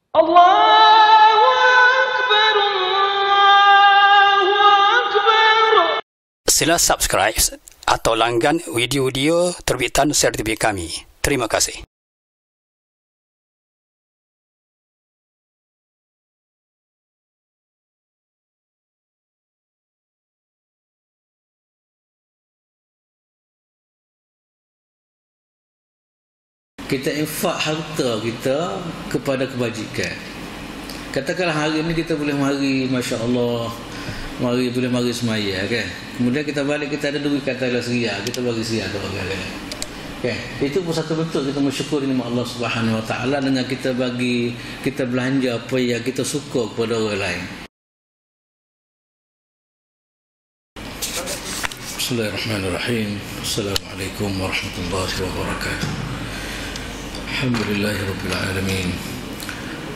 Allahu Akbar, Allahu Akbar. Sila subscribe atau langgan video-video terbitan CRTV kami. Terima kasih. Kita infak harta kita kepada kebajikan. Katakanlah hari ni kita boleh mari, Masya Allah, boleh mari semaya kan. Kemudian kita balik, kita ada duit katalah seria, kita bagi seria ke orang lain kan. Itu pun satu bentuk kita mensyukuri nikmat Allah Subhanahu Wa Taala dengan kita bagi, kita belanja apa yang kita suka kepada orang lain. Bismillahirrahmanirrahim. Assalamualaikum warahmatullahi wabarakatuh. Alhamdulillahirabbil alamin.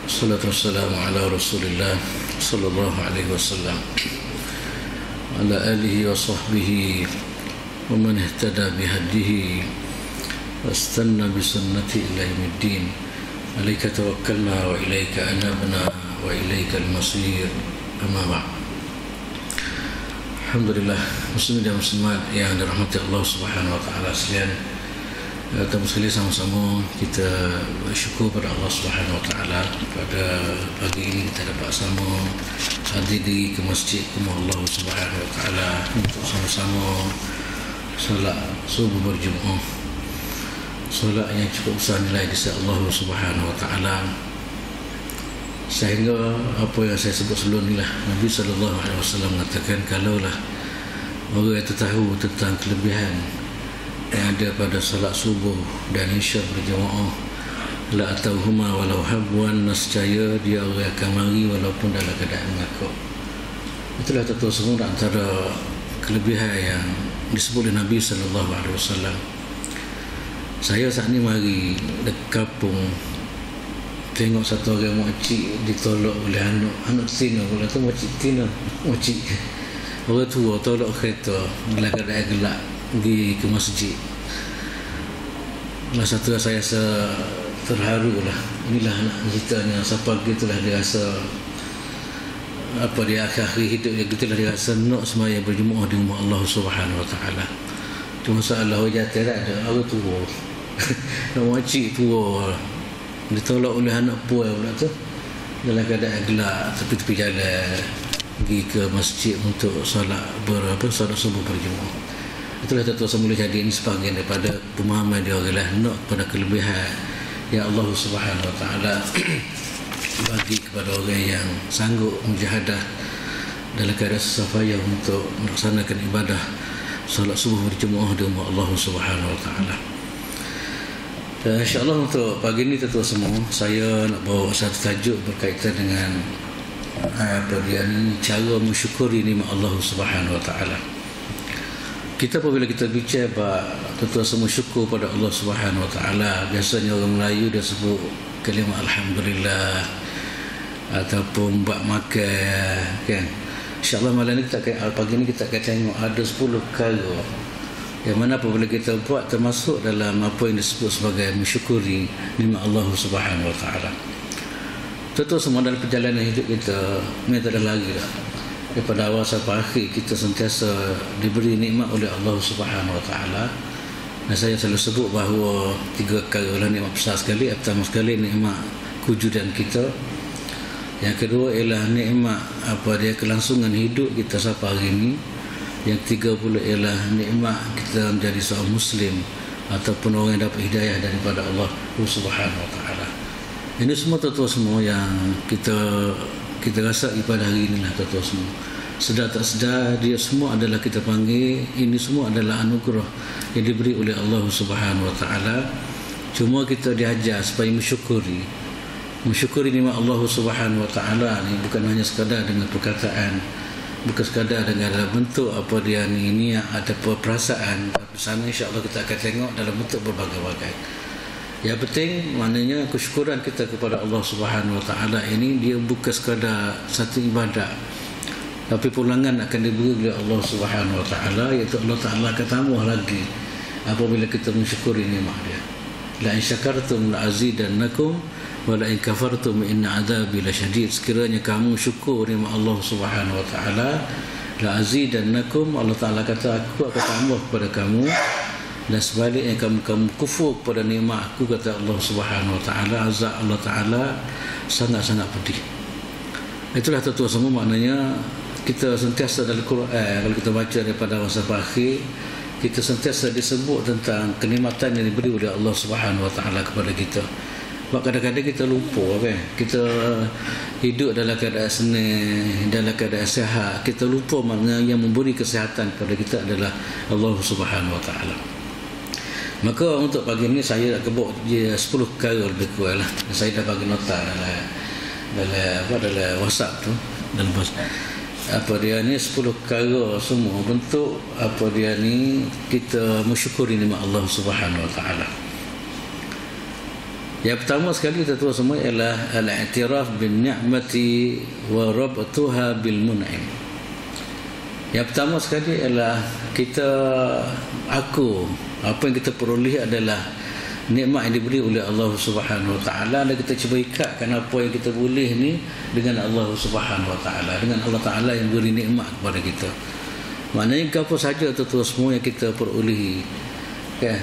Wassalatu wassalamu ala Rasulillah sallallahu alaihi wasallam ala alihi wa sahbihi wa man ihtada bihadihi wastanna bi sunnati ila yaumiddin. Alaika tawakkalna wa ilaika anabna wa ilaika al-masir. Amma ba'd. Alhamdulillah, muslimin dan muslimat yang dirahmati Allah Subhanahu wa taala sekalian. Kita sekali sama-sama kita bersyukur pada Allah Subhanahu Wa Taala pada pagi ini kita dapat sama hadir ke masjid rumah Allah Subhanahu Wa Taala untuk sama-sama solat subuh berjemaah. Solat yang cukup besar nilai di sisi Allah Subhanahu Wa Taala. Sehingga apa yang saya sebut sebelum inilah, Nabi sallallahu alaihi wasallam mengatakan, kalaulah orang yang tahu tentang kelebihan yang ada pada salat subuh dan isya berjemaah, la atauhuma walau habwan, nescaya dia akan mari walaupun dalam keadaan mengakuk. Itulah tentu semua antara kelebihan yang disebut oleh Nabi sallallahu alaihi wasallam. Saya saat ni mari dekat kampung, tengok satu orang makcik ditolak oleh anak Tina pula tu, makcik Tina, makcik orang tua tolak kereta dalam keadaan gelap pergi ke masjid. Salah satu saya rasa terharu lah. Inilah anak ceritanya. Siapa gitulah dia rasa apa dia akhir hidup dia, gitulah dia rasa nak semaya berjemaah di rumah Allah Subhanahu Wa Taala. Cuma masalah wajah tak ada, orang tua nak makcik tua ditolak oleh anak puan pula tu dalam keadaan gelap tepi-tepi jalan pergi ke masjid untuk solat solat subuh berjemaah. Itulah tentu semula jadi ini sebahagian daripada pemahaman dia adalah nak pada kelebihan yang Allah Subhanahu Wa Taala bagi kepada orang yang sanggup mujahadah dalam keadaan susah payah untuk melaksanakan ibadah solat subuh berjemaah di rumah Allah Subhanahu Wa Taala. Dan insya-Allah untuk pagi ini tentu semua saya nak bawa satu tajuk berkaitan dengan apa dia ni, cara mensyukuri nikmat Allah Subhanahu Wa Taala. Kita apabila kita bicara tentu semua syukur pada Allah Subhanahu Wa Taala, biasanya orang Melayu dia sebut kalimah alhamdulillah ataupun bak makan kan. Insya-Allah malam ni pagi ni kita akan tengok ada 10 perkara yang mana apabila kita buat termasuk dalam apa yang disebut sebagai mensyukuri nikmat Allah Subhanahu Wa Taala. Tentu semua dalam perjalanan hidup kita ni tak ada lagi dah. Daripada awal sampai akhir kita sentiasa diberi nikmat oleh Allah Subhanahu Wa Taala. Dan saya selalu sebut bahawa 3 perkara lah nikmat besar sekali. Pertama sekali nikmat kewujudan kita. Yang kedua ialah nikmat apa dia kelangsungan hidup kita sampai hari ini. Yang ketiga pula ialah nikmat kita menjadi seorang Muslim ataupun orang yang dapat hidayah daripada Allah Subhanahu Wa Taala. Ini semua tentu semua yang kita rasa pada hari inilah tuan-tuan semua. Sedar tak sedar dia semua adalah kita panggil, ini semua adalah anugerah yang diberi oleh Allah Subhanahu Wa Taala. Cuma kita diajar supaya mensyukuri nikmat Allah Subhanahu Wa Taala ni bukan hanya sekadar dengan perkataan, bukan sekadar dengan dalam bentuk apa dia ni niat ataupun perasaan. Tapi sana insya-Allah kita akan tengok dalam bentuk berbagai-bagai. Yang penting maknanya kesyukuran kita kepada Allah Subhanahu Wa Taala ini dia bukan sekadar satu ibadat, tapi pulangan akan diberi oleh Allah Subhanahu Wa Taala, iaitu Allah Taala akan tambah lagi apabila kita mensyukuri nikmat dia. La in syakartum la azidannakum wala in kafartum inna adzabi lasyadid. Sekiranya kamu syukur nikmat Allah Subhanahu wa taala, la azidannakum, Allah Taala kata aku akan tambah kepada kamu, dan sebaliknya kamu kufur kepada nikmat aku, kata Allah Subhanahu wa taala, azab Allah Taala sangat-sangat pedih. Itulah tuan-tuan semua, maknanya kita sentiasa dalam Quran, kalau kita baca daripada masa akhir, kita sentiasa disebut tentang kenikmatan yang diberi oleh Allah Subhanahu wa taala kepada kita. Sebab kadang-kadang kita lupa kan, kita hidup dalam keadaan senang, dalam keadaan sihat, kita lupa makna yang memberi kesihatan kepada kita adalah Allah Subhanahu wa taala. Maka untuk pagi ini saya nak kebut dia 10 perkara lebih kurang lah. Saya dah bagi nota dalam WhatsApp tu, dalam apa dia ni 10 perkara semua bentuk apa dia ni kita mensyukuri nikmat Allah Subhanahu wa taala. Yang pertama sekali tuan-tuan semua ialah al-i'tiraf bin ni'mati wa rabtuha bil mun'im. Yang pertama sekali ialah kita aku apa yang kita peroleh adalah nikmat yang diberi oleh Allah Subhanahu wa taala, dan kita cuba ikatkan apa yang kita boleh ni dengan Allah Subhanahu wa taala, dengan Allah Taala yang beri nikmat kepada kita. Maknanya apa saja tuan-tuan semua yang kita perolehi,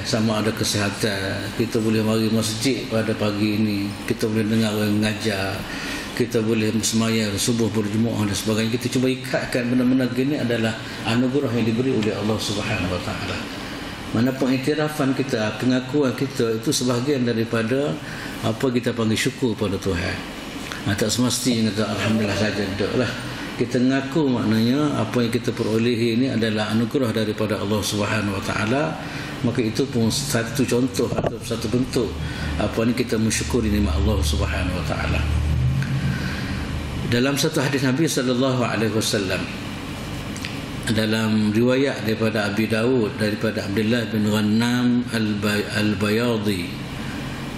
sama ada kesihatan, kita boleh mari masjid pada pagi ini, kita boleh dengar orang mengajar, kita boleh sembahyang subuh berjemaah dan sebagainya. Kita cuba ikatkan benda-benda gini adalah anugerah yang diberi oleh Allah Subhanahu wa taala. Mana pengiktirafan kita, pengakuan kita itu sebahagian daripada apa kita panggil syukur pada Tuhan. Tak semestinya kata alhamdulillah saja, taklah. Kita mengaku maknanya apa yang kita perolehi ini adalah anugerah daripada Allah Subhanahu wa taala, maka itu pun satu contoh atau satu bentuk apa ni kita mensyukuri nikmat Allah Subhanahu wa taala. Dalam satu hadis Nabi sallallahu alaihi wasallam, dalam riwayat daripada Abi Dawud daripada Abdullah bin Ghannam al-Bayadi,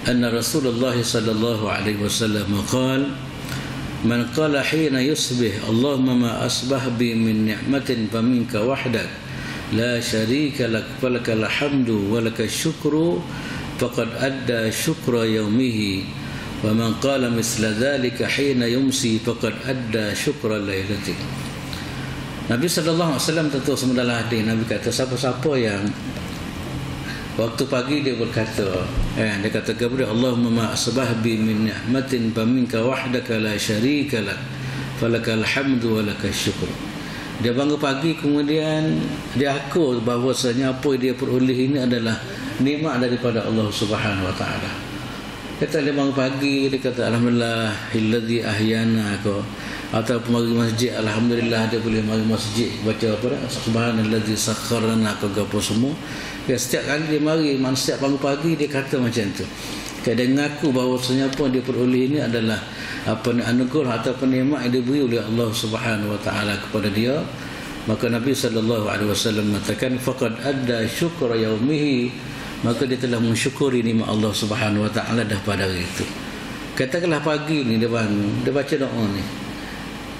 anna Rasulullah sallallahu alaihi wasallam qala man qala hina yusbih Allahumma ma asbah bi min ni'matin faminka wahdak la syarika lak falakal hamdu wa lakal syukru faqad adda syukra yaumihi wa man qala misla dhalika hina yumsi faqad adda syukra lailatihi. Nabi SAW tentu semua dalam hadis Nabi kata siapa-siapa yang waktu pagi dia berkata dia kata kepada Allahumma ma asbah bi min ni'matin fa minka wahdaka la syarika lak falakal hamdu wa lakal syukr. Dia bangun pagi kemudian dia akul bahawasanya apa dia peroleh ini adalah nikmat daripada Allah Subhanahu wa taala. Kata dia bangun pagi dia kata alhamdulillah alladzi ahyana ko, atau mari masjid alhamdulillah dia boleh mari masjid baca apa dah subhanallazi sakharana ke apa semua. Setiap kali dia mari setiap bangun pagi dia kata macam tu. Dia mengaku bahawasanya apa dia peroleh ini adalah apa anugerah atau nikmat yang diberi oleh Allah Subhanahu wa taala kepada dia. Maka Nabi sallallahu alaihi wasallam mengatakan faqad adda syukra yaumihi, maka dia telah mensyukuri nikmat Allah Subhanahu wa taala dah pada hari itu. Katakanlah pagi ni dia bangun, dia baca doa ni.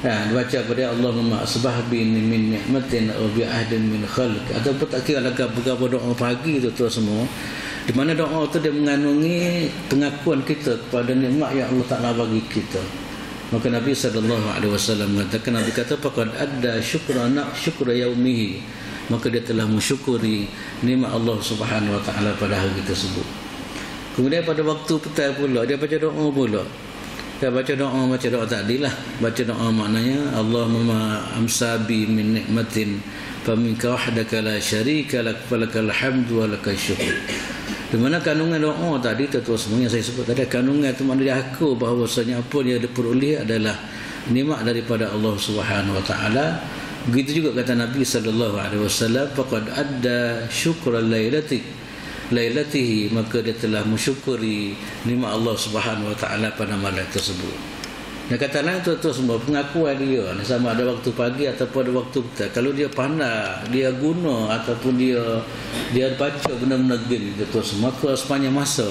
Dia baca pada Allahumma asbah bi min ni'matin aw bi ahdin min khalq, ataupun tak kira lagi berapa doa pagi tu semua, di mana doa tu dia mengandungi pengakuan kita kepada nikmat yang Allah Taala bagi kita. Maka Nabi sallallahu alaihi wasallam mengatakan, Nabi kata faqad adda syukra yaumihi, maka dia telah mensyukuri nikmat Allah Subhanahu wa taala pada hari tersebut. Kemudian pada waktu petang pula dia baca doa pula. Dia baca doa tadi lah. Baca doa maknanya Allahumma amsabi min ni'matin faminka wahdaka la syarika lak falakal hamdu wa lakal syukr. Di mana kandungan doa tadi tuan-tuan semua yang saya sebut tadi, kandungan itu maknanya dia aku bahawasanya apa yang dia peroleh adalah nikmat daripada Allah Subhanahu wa taala. Begitu juga kata Nabi sallallahu alaihi wasallam faqad adda syukra lailatihi, maka dia telah mensyukuri nikmat Allah Subhanahu wa taala pada malam tersebut. Yang kata lain tuan-tuan semua pengakuan dia sama ada waktu pagi ataupun ada waktu petang. Kalau dia pandai, dia guna ataupun dia baca benda-benda gini tuan-tuan semua, maka sepanjang masa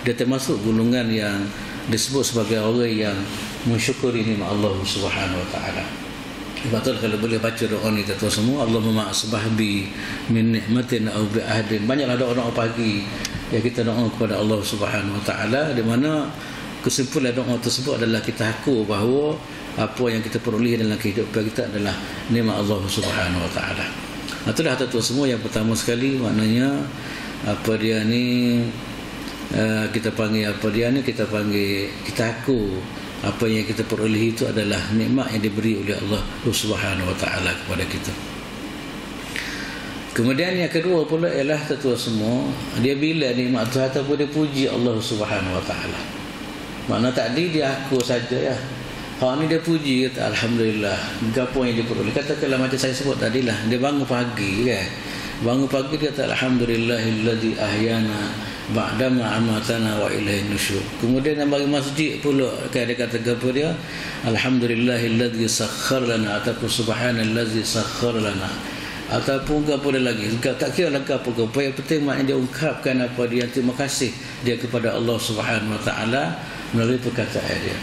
dia termasuk golongan yang disebut sebagai orang yang mensyukuri nikmat Allah Subhanahu wa taala. Betul kalau boleh baca doa ni tuan-tuan semua, Allahumma asbah bi min ni'matin aw bi ahdin. Banyaklah doa-doa pagi yang kita doa kepada Allah Subhanahu wa taala, di mana kesimpulan doa tersebut adalah kita aku bahawa apa yang kita peroleh dalam kehidupan kita adalah nikmat Allah Subhanahu Wa Taala. Itulah tuan-tuan semua, yang pertama sekali maknanya apa dia ni, kita panggil apa dia ni, kita panggil kita aku apa yang kita peroleh itu adalah nikmat yang diberi oleh Allah Subhanahu Wa Taala kepada kita. Kemudian yang kedua pula ialah tuan-tuan semua, dia bila nikmat tu ataupun dia puji Allah Subhanahu Wa Taala. Makna tadi dia aku saja ya. Hak ni dia puji, kata alhamdulillah. Apa yang dia peroleh. Katakanlah macam saya sebut tadilah, dia bangun pagi kan. Bangun pagi dia kata alhamdulillahilladzi ahyana ba'dama amatana wa ilaihin nusyur. Kemudian dia bagi masjid pula kan, dia kata apa dia? Alhamdulillahilladzi sakhkhar lana, ataupun subhanallazi sakhkhar lana. Ataupun apa dia lagi, tak kira lah apa yang penting maknanya dia ungkapkan apa dia, terima kasih dia kepada Allah Subhanahu Wa Taala melalui perkataan dia.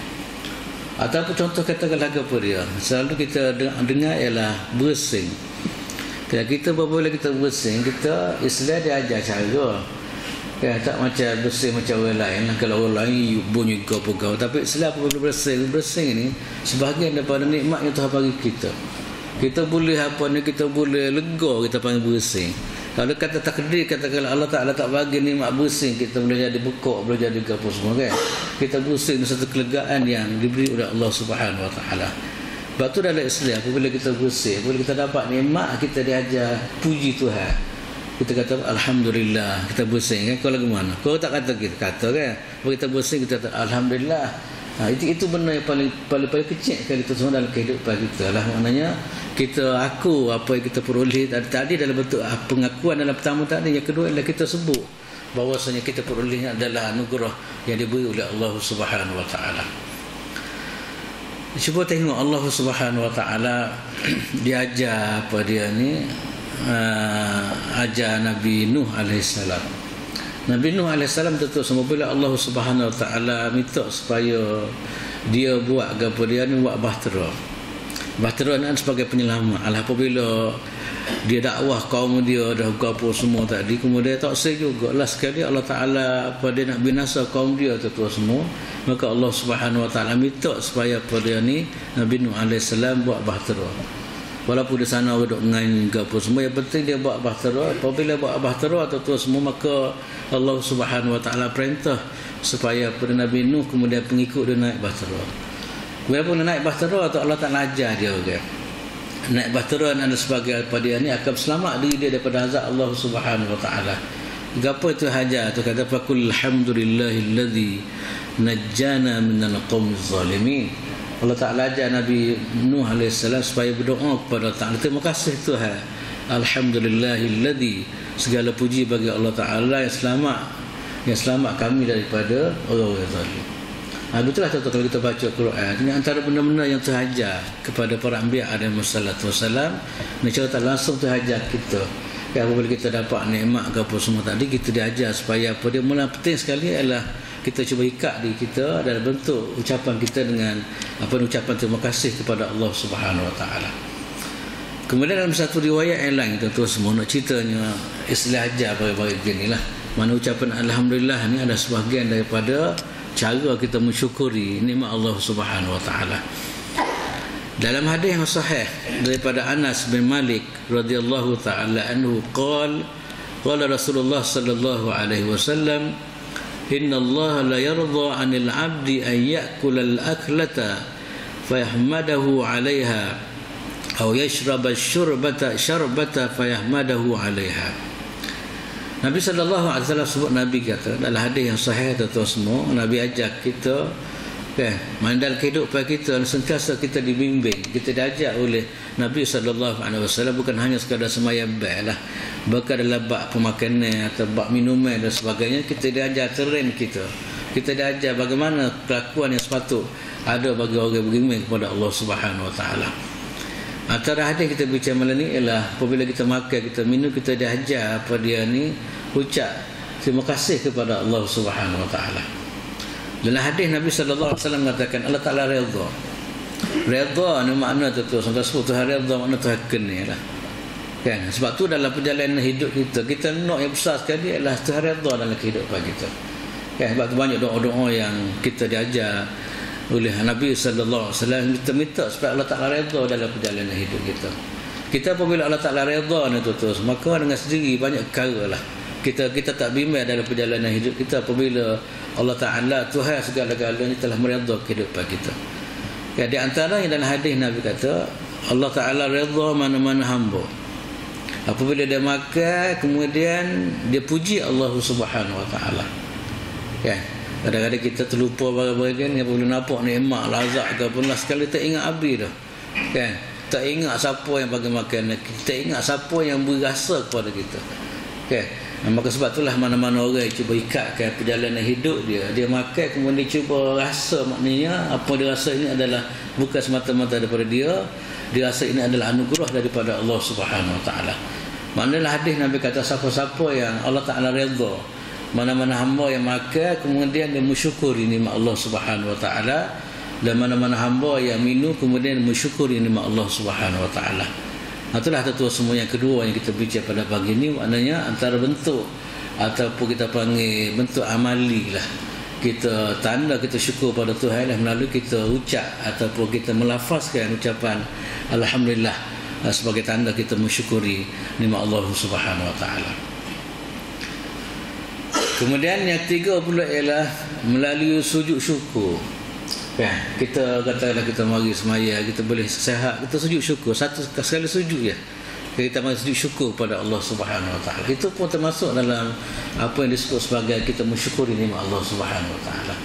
Ataupun contoh katakanlah apa dia, selalu kita dengar ialah bersing. Kita apabila kita bersing, kita Islam dia ajar cara tak macam bersing macam orang lain lah. Kalau orang lain bunyi kau-kau, tapi Islam apabila bersing ni sebahagian daripada nikmat yang Tuhan bagi kita. Kita boleh apa ni, kita boleh lega, kita panggil bersing. Kalau kata takdir, katakanlah Allah Ta'ala tak bagi nikmat bersing, kita boleh jadi bekok, boleh jadi apa semua kan. Kita bersing dengan satu kelegaan yang diberi oleh Allah Subhanahu Wa Taala. Sebab tu dalam Islam apabila kita bersing, apabila kita dapat nikmat, kita diajar puji Tuhan. Kita kata alhamdulillah, kita bersing kan. Kau lagu mana? Kau tak kata, kita kata kan. Kalau kita bersing, kita kata alhamdulillah. Itu benda yang paling kecil sekali itu semua dalam kehidupan kita lah. Maknanya kita aku apa yang kita peroleh tadi dalam bentuk pengakuan dalam pertama tadi. Yang kedua adalah kita sebut bahawasanya kita perolehnya adalah anugerah yang diberi oleh Allah Subhanahu Wa Taala. Cuba tengok Allah Subhanahu Wa Taala dia ajar apa dia ni, ajar Nabi Nuh alaihissalam. Nabi Nuh AS tentu semula Allah Subhanahu Wa Taala minta supaya dia buat apa dia ni, buat bahtera. Bahtera ni sebagai penyelamat. Apabila dia dakwah kaum dia dah apa semua tadi, kemudian tak say jugalah sekali Allah Taala apa dia nak binasa kaum dia tu semua, maka Allah Subhanahu Wa Taala minta supaya apa dia ni Nabi Nuh AS buat bahtera. Walaupun di sana duduk dengan apa semua, yang penting dia buat bahtera. Apabila buat bahtera atau semua, maka Allah Subhanahu Wa Taala perintah supaya pada Nabi Nuh kemudian pengikut dia naik bahtera. Walaupun dia naik bahtera atau Allah tak ajar dia kan. Naik bahtera adalah sebagai apa dia ni akan selamat diri dia daripada azab Allah Subhanahu Wa Taala. Gapo itu hajat tu kata faqul alhamdulillahilladzi najjana minal qaumiz zalimin. Allah Ta'ala ajar Nabi Nuh AS supaya berdoa kepada Ta'ala, terima kasih Tuhan, alhamdulillahilladzi, segala puji bagi Allah Ta'ala yang selamat kami daripada orang-orang zalim. Betul lah kalau kita baca Quran, ini antara benda-benda yang terhajar kepada para anbiya alaihi wassalatu wassalam, secara tak langsung terhajar kita. Apabila kita dapat nikmat ke apa semua tadi, kita diajar supaya apa dia, mula penting sekali adalah kita cuba ikat diri kita dalam bentuk ucapan kita dengan ucapan terima kasih kepada Allah Subhanahu Wa Taala. Kemudian dalam satu riwayat yang lain tuan-tuan semua nak ceritanya Islam ajar bagi begini lah. Mana ucapan alhamdulillah ni ada sebahagian daripada cara kita mensyukuri nikmat Allah Subhanahu Wa Taala. Dalam hadis yang sahih daripada Anas bin Malik radhiyallahu taala anhu qala Rasulullah sallallahu alaihi wasallam, inna Allah la yarda 'anil 'abdi an ya'kula al-aklata fayahmadahu 'alayha aw yashraba syarbata fayahmadahu 'alayha. Nabi sallallahu alaihi wasallam sebut, Nabi kata dalam hadis yang sahih tuan semua, Nabi ajak kita kan, dalam kehidupan kita sentiasa kita dibimbing, kita diajak oleh Nabi sallallahu alaihi wasallam, bukan hanya sekadar sembahyang lah, bahkan dalam bab pemakanan atau bab minuman dan sebagainya, kita diajar terrain kita diajar bagaimana kelakuan yang sepatut ada bagi orang yang beriman kepada Allah Subhanahu Wa Taala. Antara hadis kita bincang malam ni ialah apabila kita makan, kita minum, kita diajar apa dia ni ucap terima kasih kepada Allah Subhanahu Wa Taala. Dalam hadis Nabi sallallahu alaihi wasallam mengatakan Allah Taala redha. Redha ni makna tu sampai sebut Tuhan redha, makna Tuhan kena lah. Kan? Sebab tu dalam perjalanan hidup kita nak yang besar sekali ialah Tuhan redha dalam kehidupan kita. Sebab tu banyak doa-doa yang kita diajar oleh Nabi sallallahu alaihi wasallam, kita minta supaya Allah Taala redha dalam perjalanan hidup kita. Kita apabila Allah Taala redha ni terus, maka dengan sendiri banyak perkara lah kita tak bimbang dalam perjalanan hidup kita apabila Allah Taala Tuhan segala-galanya telah meredha kehidupan kita. Di antara yang dalam hadis Nabi kata, Allah Taala redha mana-mana hamba apabila dia makan kemudian dia puji Allah Subhanahu Wa Taala. Kadang-kadang kita terlupa barang-barang yang apabila nampak nikmat lazat ke pun sekali tak ingat habis dah. Tak ingat siapa yang bagi makan, kita ingat siapa yang beri rasa kepada kita. Maka sebab itulah mana-mana orang cuba ikatkan perjalanan hidup dia makan kemudian dia cuba rasa, maknanya apa dia rasa ini adalah bukan semata-mata daripada dia rasa ini adalah anugerah daripada Allah Subhanahu Wa Taala. Maknanya hadis Nabi kata siapa-siapa yang Allah Taala redha, mana-mana hamba yang makan kemudian dia mensyukuri nikmat Allah Subhanahu Wa Taala, dan mana-mana hamba yang minum kemudian mensyukuri nikmat Allah Subhanahu Wa Taala. Itulah tentu semua yang kedua yang kita bincang pada pagi ini, maknanya antara bentuk ataupun kita panggil bentuk amali lah, kita tanda kita syukur pada Tuhan lah melalui kita ucap ataupun kita melafazkan ucapan alhamdulillah sebagai tanda kita mensyukuri nikmat Allah Subhanahu Wa Taala. Kemudian yang ketiga pula ialah melalui sujud syukur. Kita katakanlah kita mari semaya, kita boleh sihat, kita sujud syukur satu sekali sujud je. Kita mari sujud syukur pada Allah Subhanahu Wa Taala. Itu pun termasuk dalam apa yang disebut sebagai kita mensyukuri nikmat Allah Subhanahu Wa Taala.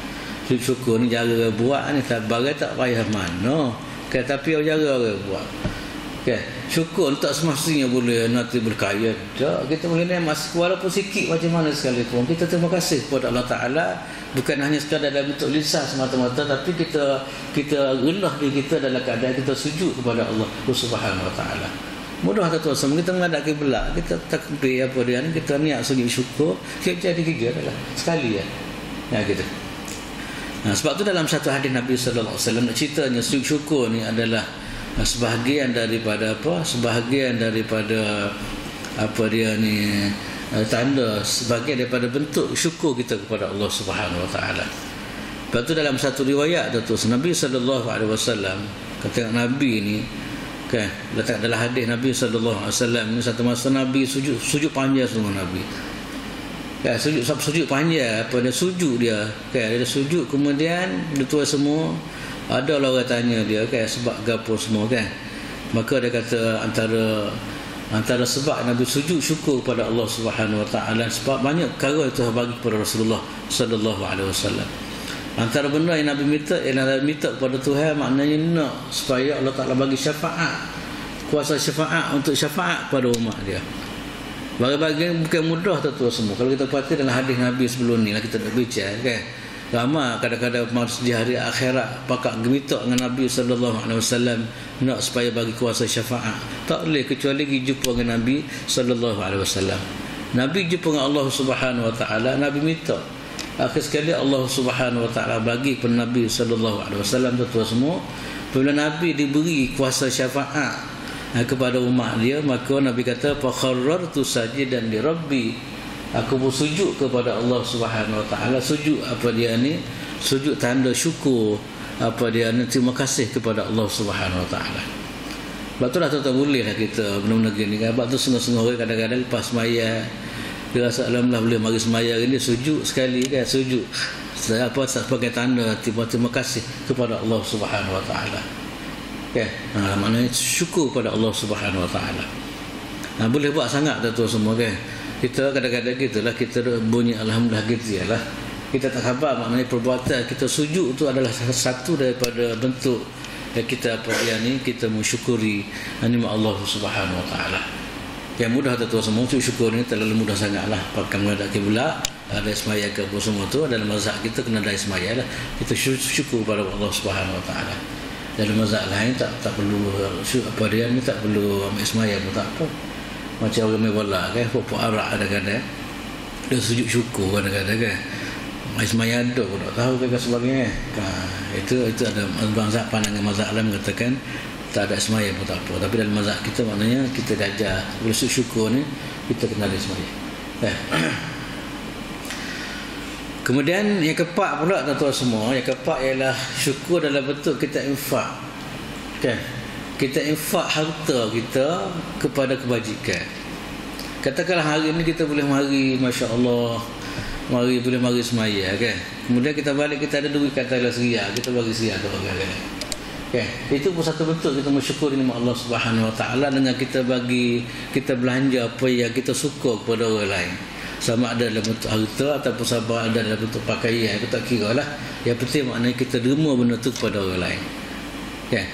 Sujud syukur ni cara buat ni tak bagai tak payah mana. Tapi cara orang buat. Syukur tak semestinya boleh nanti berkaya. Tak, kita boleh mas walaupun sikit macam mana sekalipun kita terima kasih kepada Allah Taala, bukan hanya sekadar dalam bentuk lisan semata-mata, tapi kita rendah diri kita dalam keadaan kita sujud kepada Allah Subhanahu Wa Taala. Mudah tak tuan, kita menghadap kiblat, kita takbir apa dia ni, kita niat sujud syukur, kita jadi tiga dah sekali ya gitu. Sebab tu dalam satu hadis Nabi sallallahu alaihi wasallam ceritanya sujud syukur ni adalah sebahagian daripada apa dia ni tanda sebagian daripada bentuk syukur kita kepada Allah Subhanahu Wa Taala. Lepas tu dalam satu riwayat tu Nabi sallallahu alaihi wasallam kata Nabi ni letak dalam hadis Nabi sallallahu alaihi wasallam ni satu masa Nabi sujud panjang semua Nabi. Sujud panjang apa dia sujud dia dia sujud kemudian dia tua semua. Ada orang tanya dia sebab gapo semua maka dia kata antara sebab Nabi sujud syukur kepada Allah Subhanahu Wa Taala sebab banyak perkara itu bagi kepada Rasulullah sallallahu alaihi wasallam. Antara benda yang Nabi minta kepada Tuhan, maknanya nak supaya Allah Taala bagi syafaat, kuasa syafaat untuk syafaat pada umat dia. Bagi-bagi bukan mudah tu semua. Kalau kita perhati dalam hadis Nabi sebelum ni lah kita dah bincang ramai kadang-kadang di hari akhirat pakak gemita dengan Nabi sallallahu alaihi wasallam nak supaya bagi kuasa syafaat. Tak boleh kecuali jumpa dengan Nabi sallallahu alaihi wasallam. Nabi jumpa dengan Allah Subhanahu Wa Taala, Nabi minta. Akhir sekali Allah Subhanahu Wa Taala bagi kepada Nabi sallallahu alaihi wasallam tu semua. Bila Nabi diberi kuasa syafaat kepada umat dia, maka Nabi kata fa kharrartu sajidan li rabbi, aku bersujud kepada Allah Subhanahu Wa Taala, sujud apa dia ni, sujud tanda syukur apa dia ni, terima kasih kepada Allah Subhanahu Wa Taala. Sebab tu lah tak boleh lah kita benda-benda gini kan. Sebab tu setengah-setengah orang kadang-kadang lepas semaya dia rasa alhamdulillah boleh mari semaya ni, sujud sekali sujud apa sebagai tanda terima kasih kepada Allah Subhanahu Wa Taala. Maknanya syukur kepada Allah Subhanahu Wa Taala. Boleh buat sangat tu semua kita kadang-kadang kita bunyi alhamdulillah gitu lah. Kita tak khabar maknanya perbuatan kita sujud tu adalah satu daripada bentuk kita apa dia ni, kita mensyukuri nikmat Allah Subhanahu Wa Taala. Yang mudah tu semua syukur ni terlalu mudah sangatlah. Pakai menghadap kiblat, ada semaya ke apa semua tu dalam mazhab kita kena ada semaya lah. Kita syukur pada Allah Subhanahu Wa Taala. Dalam mazhab lain tak perlu apa dia ni, tak perlu ambil semaya pun tak apa. Macam orang main bola pokok arak kadang-kadang dia sujud syukur kadang-kadang Ismail ada pun tak tahu sebagainya itu ada bangsa pandangan mazhab alam mengatakan tak ada Ismail pun tak apa, tapi dalam mazhab kita maknanya kita diajar bila sujud syukur ni kita kena ada Ismail. Kemudian yang keempat pula tuan-tuan semua, yang keempat ialah syukur dalam bentuk kita infak. Kan? Kita infak harta kita kepada kebajikan. Katakanlah hari ni kita boleh mari, masya-Allah, boleh mari semaya kan. Kemudian kita balik, kita ada duit katalah seriah, kita bagi seriah ke orang kan. Okay. Itu pun satu bentuk kita mensyukuri nikmat Allah Subhanahu Wa Taala dengan kita bagi, kita belanja apa yang kita suka kepada orang lain. Sama ada dalam bentuk harta ataupun sama ada dalam bentuk pakaian, aku tak kira lah. Yang penting maknanya kita derma benda tu kepada orang lain. Okay.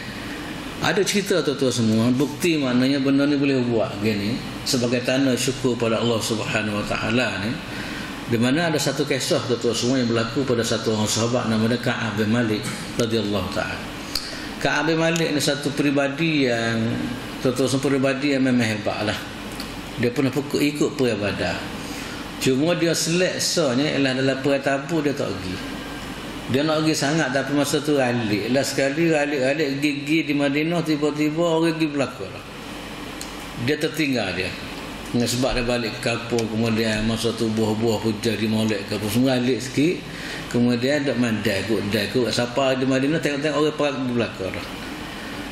Ada cerita tuan-tuan semua, bukti maknanya benda ni boleh buat gini sebagai tanda syukur pada Allah Subhanahu Wa Taala ni. Di mana ada satu kisah tuan-tuan semua yang berlaku pada satu orang sahabat namanya Ka'ab bin Malik radhiyallahu taala. Ka'ab bin Malik ni satu peribadi yang tuan-tuan semua peribadi yang memang hebatlah. Dia pernah ikut perang Badar. Cuma dia seleksanya ialah dalam perang Tabuk dia tak pergi. Dia nak pergi sangat tapi masa tu ralik. Lah sekali ralik gigi di Madinah, tiba-tiba orang pergi belakang lah. Dia tertinggal dia. Dengan sebab dia balik ke kampung, kemudian masa tu buah-buah hujan di molek ke apa semua ralik sikit. Kemudian dok mandai ikut siapa di Madinah tengok-tengok orang perang di belakang lah.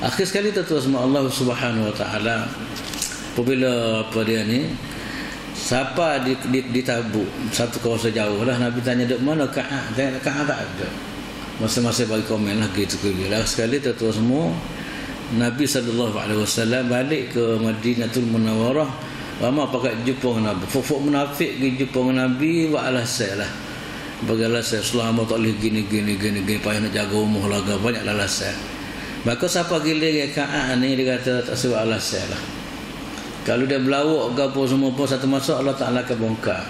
Akhir sekali tuan-tuan semua Allah Subhanahu Wa Taala apabila apa dia ni siapa di Tabuk, satu kawasan jauh lah, Nabi tanya dek mana Ka'ab, tengok Ka'ab tak ada. Masa-masa bagi komen lah gitu lah. Sekali tuan-tuan semua Nabi SAW balik ke Madinatul Munawwarah, lama pakai jumpa dengan Nabi. Fuk munafik pergi jumpa dengan Nabi, buat alasan lah. Bagi alasan selama tak boleh gini payah nak jaga umur lah, banyak alasan. Maka siapa gila Ka'ab ni dia kata tak sebab alasan lah. Kalau dia berlawak ke apa semua pun satu masa Allah Ta'ala akan bongkar.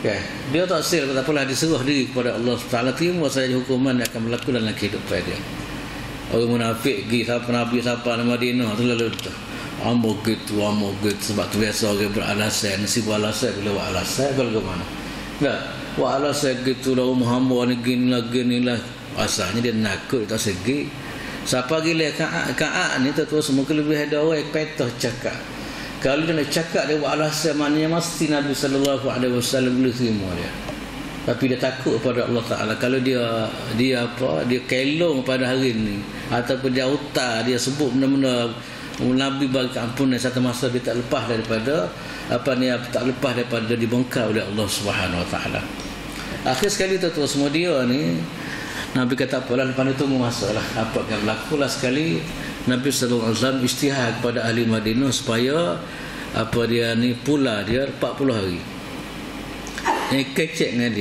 Okay. Dia tak sil, tak apalah, diserah diri kepada Allah Ta'ala, terima saja hukuman yang akan berlaku dalam kehidupan dia. Orang munafik pergi siapa Nabi siapa di Madinah tu lalu amok gitu sebab tu biasa orang beralasan, si beralasan bila buat alasan kalau ke mana. Tak, buat alasan gitu lah Muhammad ni gini lah. Asalnya dia nakut, tak segi. Siapa gila Ka'ab ni tu semua kelebihan dia orang petah cakap. Kalau dia nak cakap dia buat alasan, maknanya mesti Nabi SAW boleh terima dia. Tapi dia takut pada Allah Ta'ala. Kalau dia kelong pada hari ni ataupun dia utar, dia sebut benda-benda Nabi bagi keampunan, satu masa dia tak lepas daripada tak lepas daripada dibongkar oleh Allah Subhanahu Wa Taala. Akhir sekali tuan-tuan semua dia ni Nabi kata apalah, lepas itu tunggu masa lah apa akan berlaku lah. Sekali Nabi SAW istihad kepada ahli Madinah supaya dia ni pula dia 40 hari. Yang kecek dengan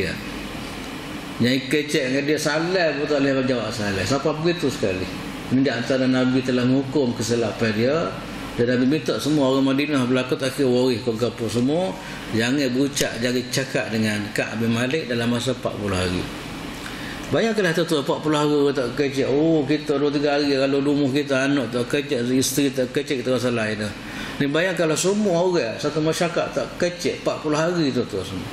dia salah pun tak boleh jawab salah. Siapa begitu sekali. Ini di antara Nabi telah menghukum kesilapan dia. Dan Nabi minta semua orang Madinah berlaku akhir waris kau semua jangan berucap, jangan cakap dengan Ka'ab bin Malik dalam masa 40 hari. Bayangkanlah tu 40 hari tak kecek. Oh, kita 2-3 hari kalau rumah kita anak tak kecek, isteri tak kecek, kita rasa lain dah. Ni bayangkanlah semua orang satu masyarakat tak kecek 40 hari tu semua.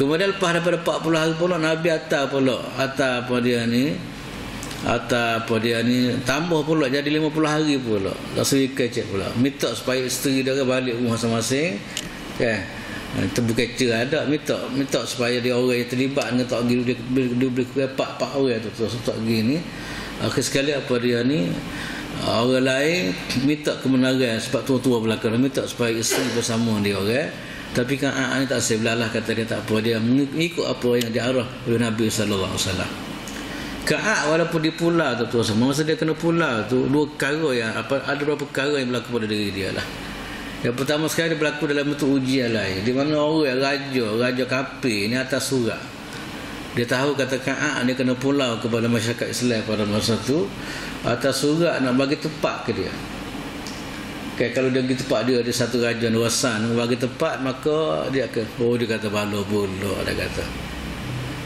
Kemudian lepas daripada 40 hari pula Nabi atas dia ni tambah pula jadi 50 hari pula. Tak seri kecek pula. Minta supaya isteri dia balik rumah masing-masing. Kan? Tebu kecil ada minta supaya dia orang yang terlibat dengan tak pergi dia boleh pak orang tu tak pergi ni. Akhir sekali dia ni orang lain minta kebenaran sebab tua-tua belakang minta supaya isteri bersama dia orang. Tapi kan ni tak sebelalah kata dia tak apa, dia mengikut apa yang diarah oleh Nabi sallallahu alaihi wasallam. Ka'ab walaupun di pulau tu semua masa dia kena pulau tu dua perkara yang ada beberapa perkara yang berlaku pada diri dia lah. Yang pertama sekali dia berlaku dalam bentuk ujian lain, di mana orang raja kafir ni atas surat. Dia tahu kata Ka'ab dia kena pulau kepada masyarakat Islam pada masa tu atas surat nak bagi tempat ke dia. Kalau dia bagi tempat dia satu raja Nuwasan bagi tempat, maka dia akan dia kata bala pula dia kata.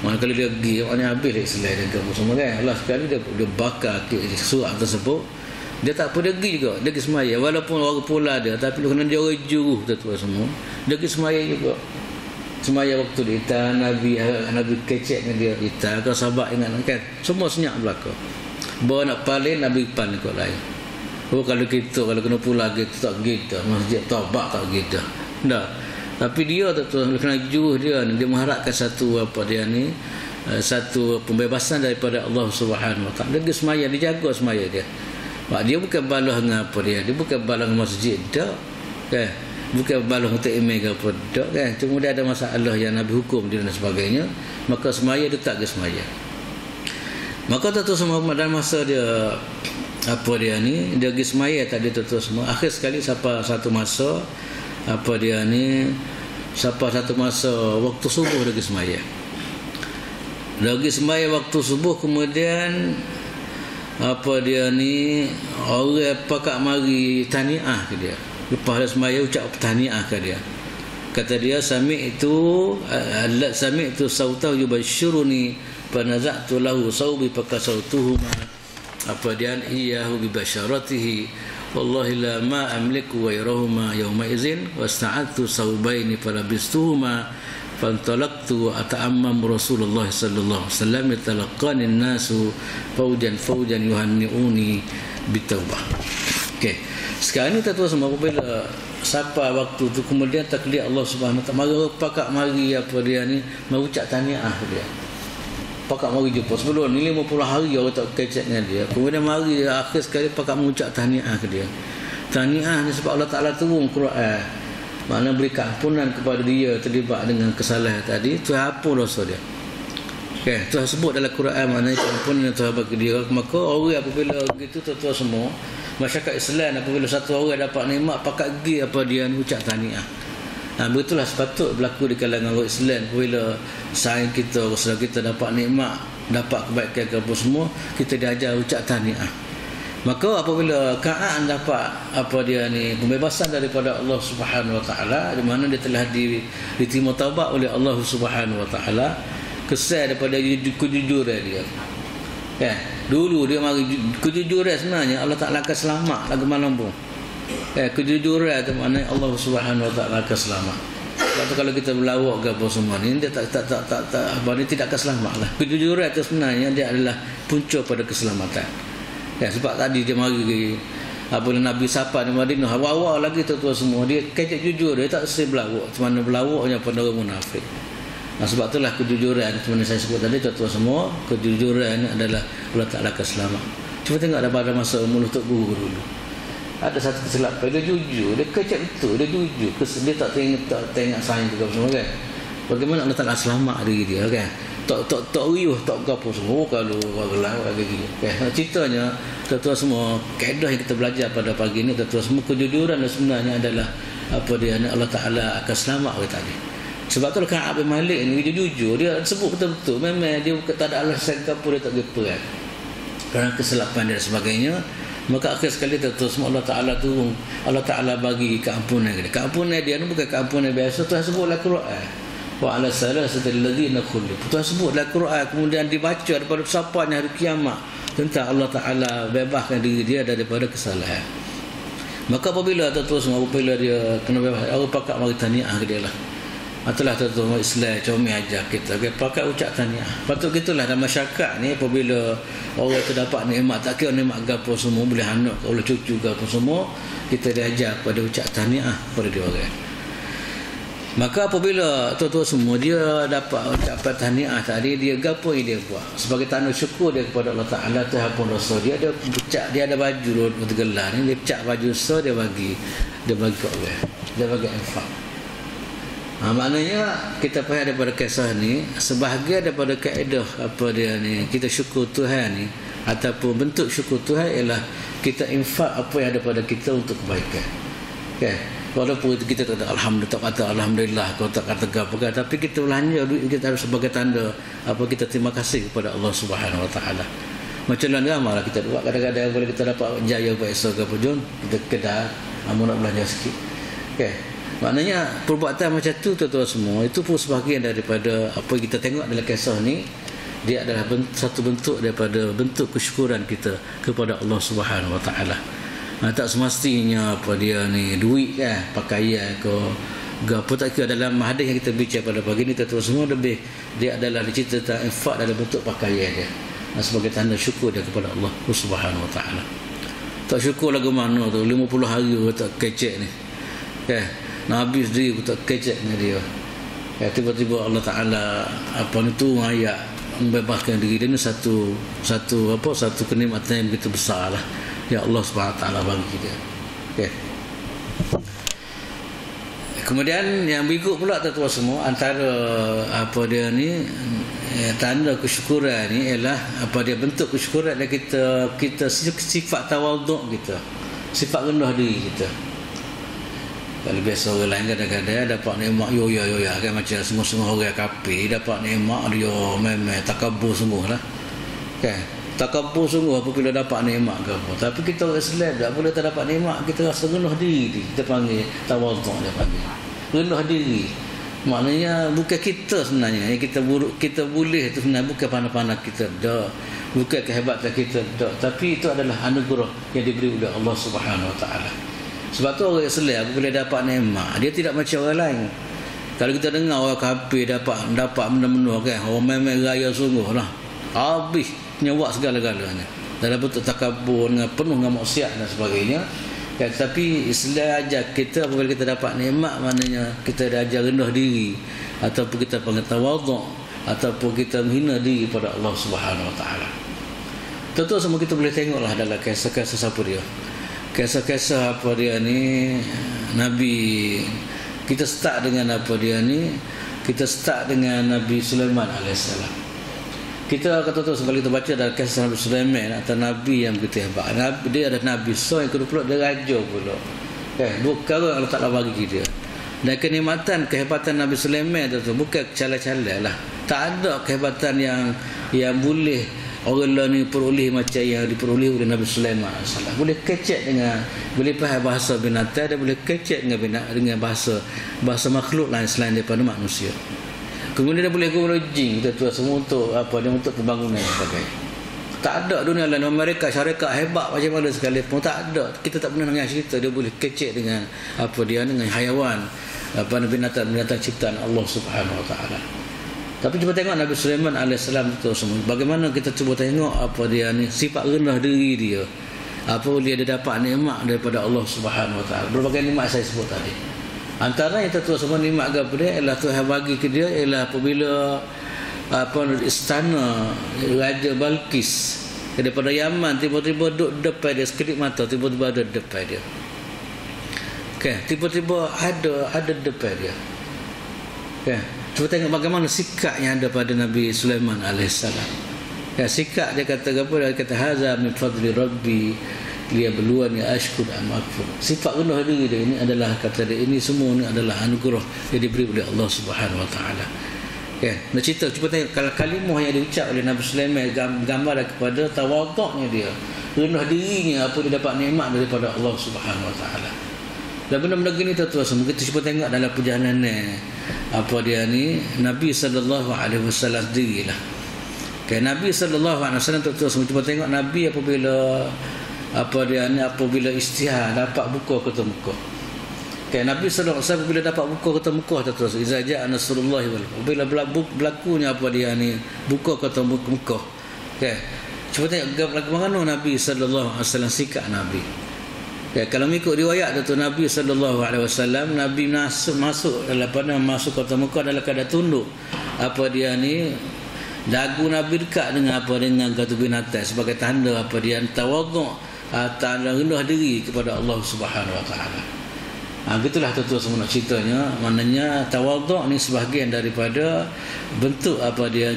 Mana kalau dia pergi maknanya habis Islam dan kamu semua kan. Allah sekali dia bakar surat tersebut. Dia tak apa, dia pergi juga, dia pergi semaya walaupun orang pula dia, tapi kena dia orang juruh tu semua. Dia pergi semaya juga. Semaya waktu dia Nabi kecek dengan dia kita kalau sahabat ingat kan. Semua senyap belakang. Bawa nak paling Nabi paling kot lain. Kalau kena pula kita tak gitu, masjid Taubah tak gitu. Dah. Tapi dia tuan kena jujur dia ni, dia mengharapkan satu satu pembebasan daripada Allah Subhanahu Wa Taala. Dia semaya, dia jaga semaya dia. Dia bukan balas dengan apa dia bukan balas masjid dak, kan? Bukan balas untuk email ke apa dak, kan? Cuma dia ada masalah yang Nabi hukum dia dan sebagainya, maka semaya dia tak ke semaya. Maka tuan semua dalam masa dia dia pergi semaya tadi tuan semua, akhir sekali sampai satu masa sampai satu masa waktu subuh dia pergi semaya. Dia pergi semaya waktu subuh, kemudian orang pakak mari tahniah ke dia. Lepas dia semaya ucap tahniah ke dia. Kata dia, sami'tu sautahu yubashshiruni fanaza'tu lahu sawbi fakasawtuhuma iyahu bibasyaratihi wallahi la ma amliku ghayrahuma yawma idzin wasta'adtu sawbaini falabistuhuma fantalaqtu ata'ammam Rasulullah sallallahu alaihi wasallam yatalaqani an-nasu fawjan yuhanni'uni bitaubah. Okey, sekarang ni tuan-tuan semua, apabila sampai waktu tu, kemudian takdir Allah Subhanahu Wa Taala pakak mari mengucap tahniah dia. Pakak mari jumpa sebelum ni 50 hari orang tak kecek dengan dia. Kemudian mari akhir sekali pakak mengucap tahniah ke dia. Tahniah ni sebab Allah Taala turun Quran. Makna beri keampunan kepada dia terlibat dengan kesalahan tadi, Tuhan hapus dosa dia. Okey, Tuhan sebut dalam Quran maknanya keampunan yang Tuhan bagi dia. Maka orang apabila begitu tuan-tuan semua, masyarakat Islam apabila satu orang dapat nikmat pakak pergi dia ucap tahniah. Begitulah sepatut berlaku di kalangan orang Islam. Apabila saing kita, saudara kita dapat nikmat, dapat kebaikan ke apa semua, kita diajar ucap tahniah. Maka apabila Ka'an dapat pembebasan daripada Allah Subhanahu Wa Taala, di mana dia telah diterima taubat oleh Allah Subhanahu Wa Taala, kesal daripada kejujuran dia. Dulu dia mari kejujuran, sebenarnya Allah Taala akan selamat lagu malam pun. Kejujuran itu maknanya Allah Subhanahu Wa Taala akan selamat. Sebab tu kalau kita berlawak ke apa semua ni, dia tidak akan selamat lah. Kejujuran itu sebenarnya dia adalah punca pada keselamatan. Sebab tadi dia mari Nabi sapa di Madinah, awal-awal lagi tuan-tuan semua, dia kecek jujur, dia tak sesi berlawak. Macam mana berlawaknya pada orang munafik. Sebab itulah kejujuran, macam mana saya sebut tadi tuan-tuan semua, kejujuran adalah Allah Ta'ala akan selamat. Cuba tengok pada masa mulut Tok Guru dulu, ada satu kesilapan, dia jujur, dia kecek betul, dia jujur, dia tak tengok saing juga semua, kan? Bagaimana Allah Ta'ala selamat diri dia, kan? Tak riuh, tak apa semua. Kalau orang gelap lagi, kan? Ceritanya tuan-tuan semua, kaedah yang kita belajar pada pagi ni tuan-tuan semua, kejujuran sebenarnya adalah Allah Ta'ala akan selamat orang tadi. Sebab tu Ka'ab bin Malik ni dia jujur, dia sebut betul-betul, memang dia tak ada alasan ke apa dia tak pergi kerana kesilapan dan sebagainya. Maka akhir sekali tuan-tuan semua, Allah Ta'ala turun, Allah Ta'ala bagi keampunan dia. Keampunan dia ni bukan keampunan biasa. Tuhan sebutlah Quran, wa ala salasatil ladzina khulifu. Tuhan sebut dalam Quran, kemudian dibaca daripada sapanya hari kiamat tentang Allah Ta'ala bebaskan diri dia daripada kesalahan. Maka apabila tuan-tuan semua, apabila dia kena bebas, orang pakak mari tahniah ke dia lah. Itulah tuan-tuan Islam comel ajar kita, pakai ucap tahniah. Patut gitulah dalam masyarakat ni, apabila orang tu dapat nikmat, tak kira nikmat gapo semua, boleh anak ke, boleh cucu ke apa semua, kita diajar pada ucap tahniah pada dia orang. Maka apabila tuan-tuan semua dia dapat ucapan tahniah tadi, dia gapo yang dia buat sebagai tanda syukur dia kepada Allah Ta'ala, Tuhan pun dosa dia, dia ucap, dia ada baju bergelar ni, dia ucap baju so, dia bagi ke orang, dia bagi infak. Maknanya kita faham daripada kisah ni, sebahagian daripada kaedah kita syukur Tuhan ni, ataupun bentuk syukur Tuhan ialah kita infak apa yang ada pada kita untuk kebaikan. Walaupun kita tak kata alhamdulillah, tak kata alhamdulillah, kalau tak kata apa, tapi kita belanja duit kita harus sebagai tanda kita terima kasih kepada Allah Subhanahu Wa Taala. Macam mana amal kita buat, kadang-kadang kalau kita dapat jaya besok ke apa jom, kita kedai nak belanja sikit. Maknanya perbuatan macam tu tuan-tuan semua, itu pun sebahagian daripada apa yang kita tengok dalam kisah ni. Dia adalah satu bentuk daripada bentuk kesyukuran kita kepada Allah Subhanahu Wa Taala. Tak semestinya dia ni duit kan, pakaian ke apa, tak kira. Dalam hadis yang kita bincang pada pagi ni tuan-tuan semua, lebih dia adalah dicerita tentang infak dalam bentuk pakaian dia, sebagai tanda syukur dia kepada Allah Subhanahu Wa Taala. Tak syukur lagu mana tu 50 hari tak kecek ni, Nabi sendiri pun tak kecek dengan dia. Tiba-tiba Allah Ta'ala tu ayat membebaskan diri dia. Ini satu kenikmatan yang begitu besar lah ya Allah SWT bagi dia. Kemudian yang berikut pula tuan-tuan semua, antara tanda kesyukuran ni ialah bentuk kesyukuran dan kita sifat tawaduk kita, sifat rendah diri kita. Kalau biasa orang lain kadang-kadang dapat nikmat yo kan, macam semua orang kafir dapat nikmat dia memang takabur sungguh lah kan, takabur sungguh apabila dapat nikmat ke apa. Tapi kita orang Islam tak boleh tak dapat nikmat, kita rasa rendah diri, kita panggil tawaduk, dia panggil rendah diri. Maknanya bukan kita sebenarnya yang kita boleh itu sebenarnya bukan pandai-pandai kita dak, bukan kehebatan kita dak, tapi itu adalah anugerah yang diberi oleh Allah Subhanahu Wa Taala. Sebab tu orang Islam bila dapat nikmat, dia tidak macam orang lain. Kalau kita dengar orang kafir dapat benda-benda kan, orang memang raya sungguh lah, habis nyawa segala-galanya dalam bentuk takabur dengan penuh dengan maksiat dan sebagainya. Tapi Islam ajar kita apabila kita dapat nikmat, maknanya kita ajar rendah diri, ataupun kita panggil tawaduk, ataupun kita menghina diri pada Allah Subhanahu Wa Taala. Tentu semua kita boleh tengoklah dalam kisah-kisah siapa dia. Kisah-kisah ni Nabi, kita start dengan kita start dengan Nabi Sulaiman AS. Kita kata tu sebab kita baca dalam kisah Nabi Sulaiman atau Nabi yang begitu hebat. Dia ada Nabi, so yang kedua pula dia raja pula. Dua perkara Allah Ta'ala bagi dia. Dan kenikmatan, kehebatan Nabi Sulaiman tu bukan calai-calai lah. Tak ada kehebatan yang boleh orang lain peroleh macam yang diperoleh oleh Nabi Sulaiman AS. Boleh kecek dengan, boleh faham bahasa binatang, dan boleh kecek dengan bahasa makhluk lain selain daripada manusia. Kemudian dia boleh guna jin, kita semua untuk untuk pembangunan dan sebagainya. Tak ada dunia lain mereka syarikat hebat macam mana sekalipun, tak ada. Kita tak pernah dengar cerita dia boleh kecek dengan dengan haiwan, binatang ciptaan Allah Subhanahu Wa Taala. Tapi cuba tengok Nabi Sulaiman AS itu semua. Bagaimana kita cuba tengok sifat rendah diri dia. Dia dapat nikmat daripada Allah Subhanahu Wa Taala. Berbagai nikmat saya sebut tadi. Antara yang tertua semua nikmat kepada dia ialah Tuhan bagi ke dia ialah apabila istana Raja Balqis daripada Yaman tiba-tiba duduk depan dia, sekedip mata tiba-tiba ada depan dia. Tiba-tiba ada depan dia. Cuba tengok bagaimana sikap yang ada pada Nabi Sulaiman AS. Sikap dia kata apa? Dia kata haza min fadli rabbi liyabluwani ashkur am akfur. Sifat rendah diri dia ini adalah, kata dia, ini semua ni adalah anugerah yang diberi oleh Allah Subhanahu Wa Taala. Nak cerita, cuba tengok kalau kalimah yang diucap oleh Nabi Sulaiman gambar kepada tawaduknya dia, rendah dirinya apa dia dapat nikmat daripada Allah Subhanahu Wa Taala. Dan benda-benda gini tuan-tuan semua kita cuba tengok dalam perjalanan Nabi sallallahu alaihi wasallam sendirilah. Nabi sallallahu alaihi wasallam tuan-tuan semua cuba tengok Nabi apabila istihar dapat buka kota Mekah. Nabi sallallahu alaihi wasallam bila dapat buka kota Mekah tuan-tuan, iza jaa nasrullah wal bila berlakunya buka kota Mekah. Cuba tengok bagaimana Nabi sallallahu alaihi wasallam sikap Nabi. Kalau mengikut riwayat tu Nabi sallallahu alaihi wasallam, Nabi masuk dalam masuk kota Mekah dalam keadaan tunduk. Dagu Nabi dekat dengan dengan gatu binatang sebagai tanda tawaduk, tanda rendah diri kepada Allah Subhanahu Wa Taala. Gitulah tuan-tuan semua nak ceritanya. Maknanya tawaduk ni sebahagian daripada bentuk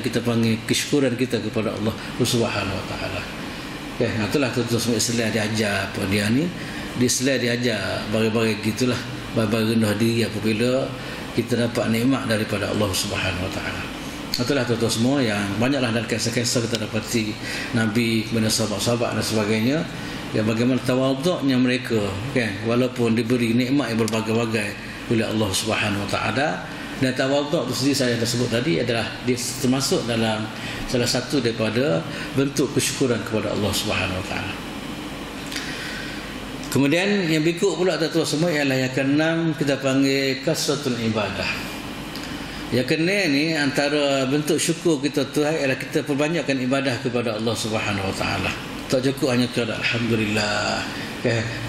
kita panggil kesyukuran kita kepada Allah Subhanahu Wa Taala. Itulah tuan-tuan semua Islam diajar di Islam diajar bagi-bagi gitulah, bagi rendah diri apabila kita dapat nikmat daripada Allah Subhanahu Wa Taala. Itulah tuan-tuan semua yang banyaklah dalam kisah-kisah kita dapati Nabi kepada sahabat-sahabat dan sebagainya, yang bagaimana tawaduknya mereka walaupun diberi nikmat yang berbagai-bagai oleh Allah Subhanahu Wa Taala. Dan tawaduk itu sendiri saya dah sebut tadi adalah dia termasuk dalam salah satu daripada bentuk kesyukuran kepada Allah Subhanahu Wa Taala. Kemudian yang berikut pula tuan-tuan semua ialah yang keenam, kita panggil kasratul ibadah. Yang keenam ni antara bentuk syukur kita Tuhan ialah kita perbanyakkan ibadah kepada Allah Subhanahu Wa Taala. Tak cukup hanya alhamdulillah.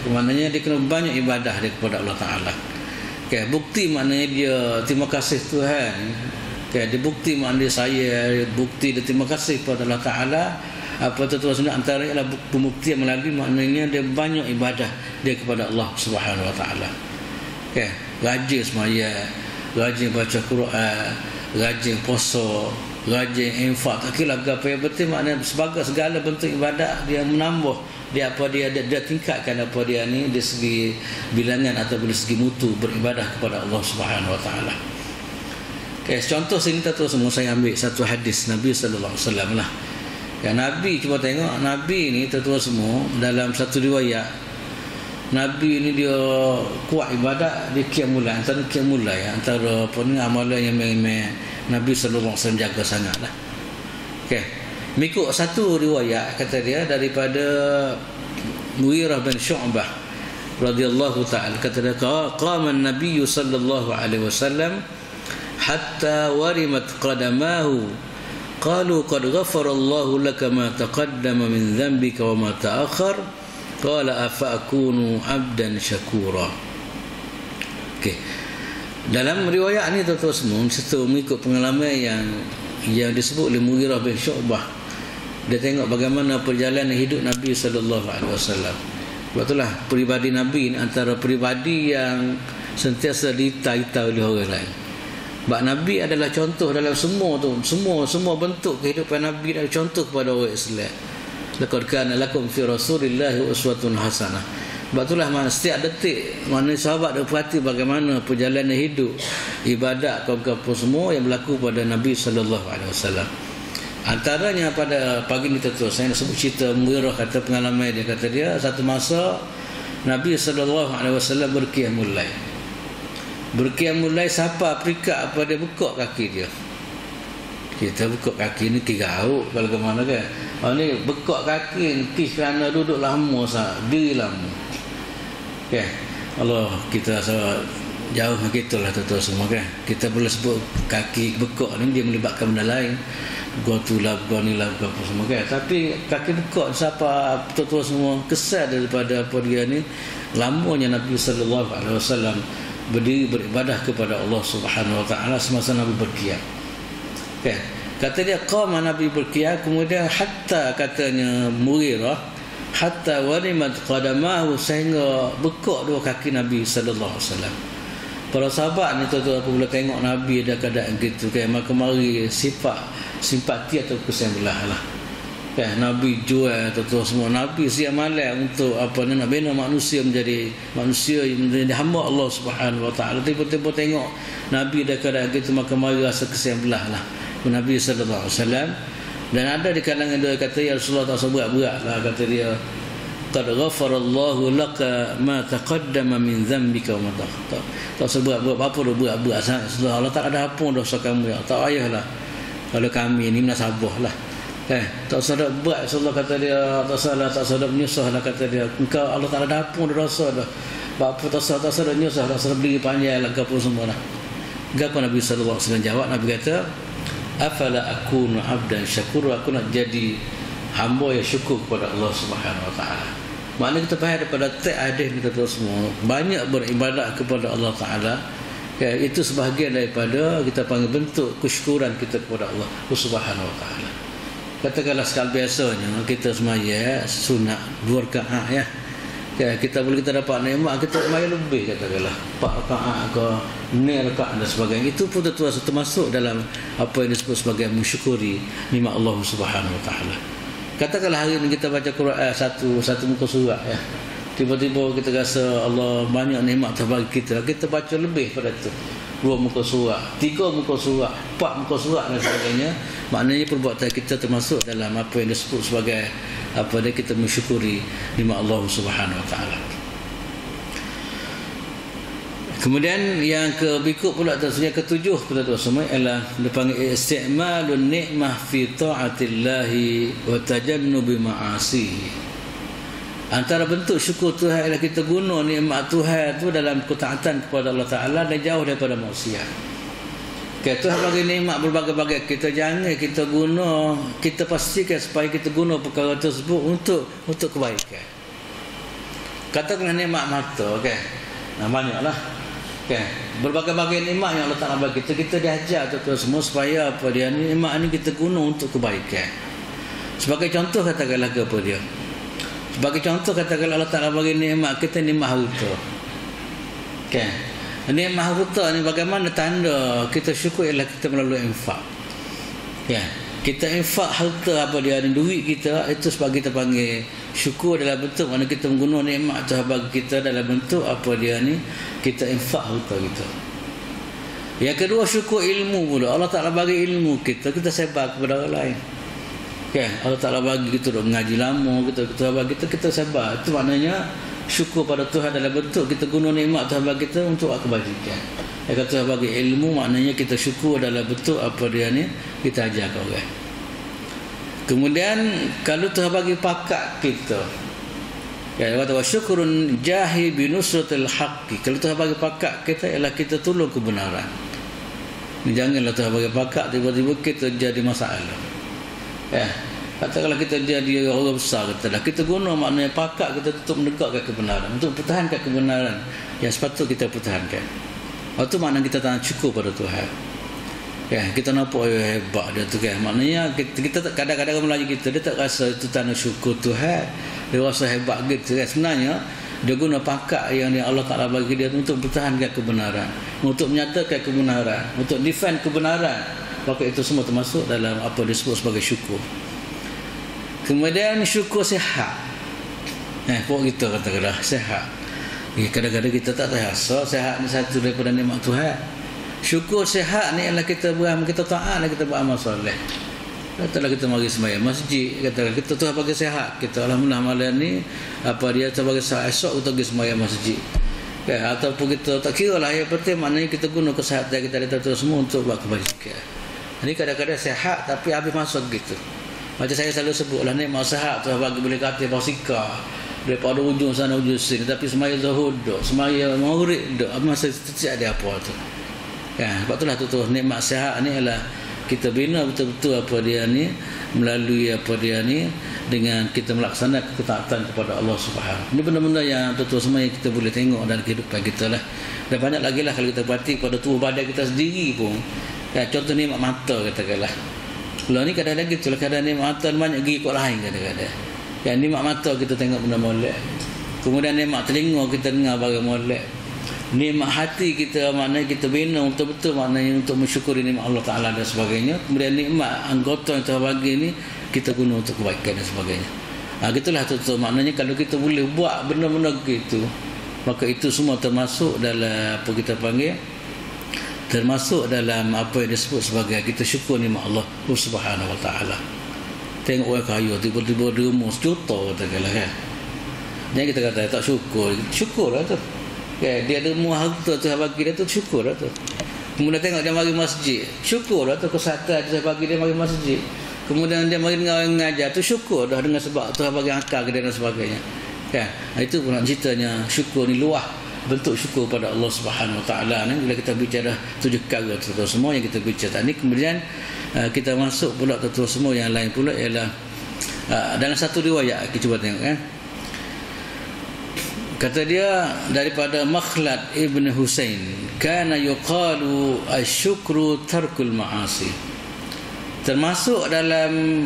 Maknanya dia kena banyak ibadah dia kepada Allah Taala. Okay, bukti maknanya dia terima kasih Tuhan. Okay, dia bukti maknanya saya, bukti dia terima kasih kepada Allah Ta'ala. Apa tuan-tuan sunat antara ialah pembuktian melalui maknanya dia banyak ibadah dia kepada Allah Subhanahu Wa Ta'ala. Okay, rajin sembahyang, rajin baca Quran, rajin puasa, rajin infak, tak kira apa yang penting maknanya sebagai segala bentuk ibadat dia menambah dia apa dia tingkatkan apa dia ni dari segi bilangan atau dari segi mutu beribadah kepada Allah Subhanahu Wa Ta'ala. Okay, contoh sini tu semua saya ambil satu hadis Nabi sallallahu alaihi wasallam lah. Ya, Nabi cuba tengok Nabi ni tuan-tuan semua dalam satu riwayat Nabi ni dia kuat ibadat, dia qiyamul lail, antara qiyamul lail antara apa ni amalan yang Nabi sallallahu alaihi wasallam jaga sangatlah. Okey. Mengikut satu riwayat kata dia daripada Mughirah bin Syu'bah radhiyallahu ta'ala kata dia qama an-nabiy sallallahu alaihi wasallam hatta warimat qadamahu qalu qad ghafara Allahu laka ma taqaddama min dhanbika wa ma ta'akhkhar qala afa akunu 'abdan syakura. Okey, dalam riwayat ni tuan-tuan semua serta mengikut pengalaman yang disebut oleh Mughirah bin Syu'bah, dia tengok bagaimana perjalanan hidup Nabi sallallahu alaihi wasallam. Sebab itulah peribadi Nabi ni antara peribadi yang sentiasa dita-ita oleh orang lain. Sebab Nabi adalah contoh dalam semua bentuk kehidupan Nabi adalah contoh kepada orang Islam. Laqad kana lakum fi Rasulillahi uswatun hasanah. Sebab itulah setiap detik mana sahabat dia perhati bagaimana perjalanan hidup ibadat kaum-kaum semua yang berlaku pada Nabi sallallahu alaihi wasallam. Antaranya pada pagi ni tuan-tuan saya nak sebut cerita Mughirah kata pengalaman dia kata dia satu masa Nabi sallallahu alaihi wasallam berqiyamul lail. Berqiyamul lail siapa perikat apa dia buka kaki dia. Kita buka kaki ni kirau kalau ke mana kan. Ni buka kaki ni kerana duduk lama sah, diri lama. Okay. Allah kita jauh gitulah tuan-tuan semua kan. Kita boleh sebut kaki bekak ni dia melibatkan benda lain. Gua tu lah, gua ni lah, gua apa semua kan. Tapi kaki bekak siapa tuan-tuan semua kesal daripada apa dia ni lamanya Nabi sallallahu alaihi wasallam berdiri beribadah kepada Allah Subhanahu Wa Ta'ala semasa Nabi berqiyam. Okay. Kata dia qama Nabi berqiyam kemudian hatta katanya Mughirah hatta warimat qadamahu sehingga bekak dua kaki Nabi sallallahu alaihi wasallam. Para sahabat ni tuan-tuan apabila tengok Nabi ada keadaan gitu kan maka mari simpati atau kesembelah lah. Kan Nabi jual tuan-tuan semua Nabi siap malam untuk apa nak bina manusia menjadi manusia yang menjadi hamba Allah Subhanahu Wa Ta'ala. Tiba-tiba tengok Nabi ada keadaan gitu maka mari rasa kesembelah lah Nabi sallallahu alaihi wasallam. Dan ada di kalangan dia kata ya Rasulullah tak usah berat-berat lah kata dia qad ghafara Allahu laka ma taqaddama min dhanbika wa ma ta'akhkhar. Tak usah berat-berat apa dah berat-berat sangat Allah tak ada apa dosa kamu ya tak payahlah kalau kami ni menasabah lah. Tak usah berat Allah kata dia tak usah menyusah lah kata dia engkau Allah tak ada apa dosa dah. Apa tak usah menyusah tak usah berdiri panjang lah apa semua lah. Apa Nabi sallallahu alaihi wasallam jawab Nabi kata afala akunu abdan syakur aku nak jadi hamba yang syukur kepada Allah Subhanahu Wa Ta'ala. Maknanya kita faham daripada teks hadis ni kita semua banyak beribadat kepada Allah Ta'ala. Ya, itu sebahagian daripada kita panggil bentuk kesyukuran kita kepada Allah Subhanahu Wa Ta'ala. Katakanlah sekali biasanya kita semaya sunat 2 rakaat ya. Ya, kita dapat nikmat kita semaya lebih katakanlah 4 rakaat ke 6 rakaat dan sebagainya. Itu pun termasuk dalam apa yang disebut sebagai mensyukuri nikmat Allah Subhanahu Wa Ta'ala. Katakanlah hari ini kita baca Quran satu muka surat ya. Tiba-tiba kita rasa Allah banyak nikmat terbagi kita baca lebih pada itu. 2 muka surat, 3 muka surat, 4 muka surat dan sebagainya. Maknanya perbuatan kita termasuk dalam apa yang disebut sebagai apa dia kita mensyukuri nikmat Allah Subhanahu Wa Ta'ala. Kemudian yang berikut pula yang ketujuh pula tu semua ialah dipanggil isti'malun ni'mah fi ta'atillahi wa tajannubi ma'asi. Antara bentuk syukur Tuhan ialah kita guna nikmat Tuhan tu dalam ketaatan kepada Allah Ta'ala dan jauh daripada maksiat. Tuhan bagi nikmat berbagai-bagai, kita jangan kita guna, kita pastikan supaya kita guna perkara tersebut untuk kebaikan. Katakanlah nikmat mata, okey. Banyaklah. Kan? Berbagai-bagai nikmat yang Allah Ta'ala bagi kita diajar tuan-tuan semua supaya apa dia ni, nikmat ni kita guna untuk kebaikan. Sebagai contoh katakanlah ke apa dia? Sebagai contoh katakanlah Allah Ta'ala bagi nikmat kita, nikmat harta. Kan? Nikmat harta ni bagaimana tanda kita syukur ialah kita melalui infak. Kan? Kita infak harta apa dia ni, duit kita itu sebagai kita panggil syukur dalam bentuk mana kita menggunakan nikmat Tuhan bagi kita dalam bentuk apa dia ni, kita infak harta kita. Yang kedua syukur ilmu pula. Allah Ta'ala bagi ilmu kita sebar kepada orang lain. Kan? Allah Ta'ala bagi kita duk mengaji lama, kita bagi kita sebar. Itu maknanya syukur pada Tuhan dalam bentuk kita guna nikmat Tuhan bagi kita untuk kebajikan. Yang Tuhan bagi ilmu maknanya kita syukur dalam bentuk apa dia ni, kita ajar ke orang. Kemudian kalau Tuhan bagi pakat kita, ya, kata wa syukrun jahi bi nusratil haqqi. Kalau Tuhan bagi pakat kita ialah kita tolong kebenaran. Janganlah Tuhan bagi pakat tiba-tiba kita jadi masalah. Ya, katakanlah kita jadi orang besar kita guna maknanya pakat kita untuk menegakkan kebenaran, untuk pertahankan kebenaran yang sepatut kita pertahankan. Itu makna kita tak cukup pada Tuhan. Ya, kita nampak hebat dia tu kan. Maknanya kita kadang-kadang Melayu kita dia tak rasa itu tanda syukur Tuhan. Dia rasa hebat gitu kan. Sebenarnya dia guna pakat yang Allah Ta'ala bagi dia untuk pertahankan kebenaran, untuk menyatakan kebenaran, untuk defend kebenaran. Maka itu semua termasuk dalam apa disebut sebagai syukur. Kemudian syukur sihat. Pokok kita katakanlah sihat. Kadang-kadang kita tak rasa sihat ni satu daripada nikmat Tuhan. Syukur sihat ni ialah kita beramal, kita taat, kita beramal soleh. Katalah kita mari sembahyang masjid, katalah kita Tuhan bagi sihat, kita alhamdulillah malam ni apa dia Tuhan bagi sihat, esok kita pergi sembahyang masjid. Ataupun kita tak kira lah, yang penting maknanya kita guna kesihatan kita terus semua untuk buat kebajikan. Ini kadang-kadang sihat tapi habis masuk gitu. Macam saya selalu sebutlah nikmat sihat Tuhan bagi boleh kata basikal daripada ujung sana ujung sini, tapi semaya zuhur duk, semaya maghrib duk, masa tidak ada apa tu. Sebab itulah tu nikmat sihat ni adalah kita bina betul-betul apa dia ni, melalui apa dia ni, dengan kita melaksanakan ketaatan kepada Allah Subhanahu. Ini benda-benda yang betul-betul semua yang kita boleh tengok dalam kehidupan kita lah. Dan banyak lagi lah kalau kita perhati pada tubuh badan kita sendiri pun. Contoh nikmat mata katakanlah. Kalau ni kadang-kadang gitu lah, kadang nikmat mata banyak gigi kot lain kadang-kadang. Nikmat mata kita tengok benda molek. Kemudian nikmat telinga kita dengar barang molek. Nikmat hati kita maknanya kita bina untuk betul maknanya untuk mensyukuri nikmat Allah Ta'ala dan sebagainya. Kemudian nikmat anggota yang Tuhan bagi ni kita guna untuk kebaikan dan sebagainya. Gitulah tu maknanya kalau kita boleh buat benda-benda gitu, maka itu semua termasuk dalam apa kita panggil, termasuk dalam apa yang disebut sebagai kita syukur nikmat Allah Subhanahu Wa Ta'ala. Tengok orang kaya tiba-tiba dia rumah 1 juta katakanlah kan. Jangan kita kata tak syukur. Syukurlah tu. Dia ada semua harta Tuhan bagi dia tu, syukurlah tu. Kemudian tengok dia mari masjid, syukurlah tu kesihatan Tuhan bagi dia mari masjid. Kemudian dia mari dengan orang mengajar tu, syukur dah dengan sebab Tuhan bagi akal ke dia dan sebagainya. Itu pun ceritanya syukur ni luah bentuk syukur pada Allah Subhanahu Wa Ta'ala ni. Bila kita bicara 7 perkara tu semua yang kita bicara ni, kemudian kita masuk pula tu semua yang lain pula ialah dalam satu riwayat kita cuba tengok kan. Kata dia daripada Makhlad Ibn Husain, kana yuqalu asyukru tarkul ma'asi. Termasuk dalam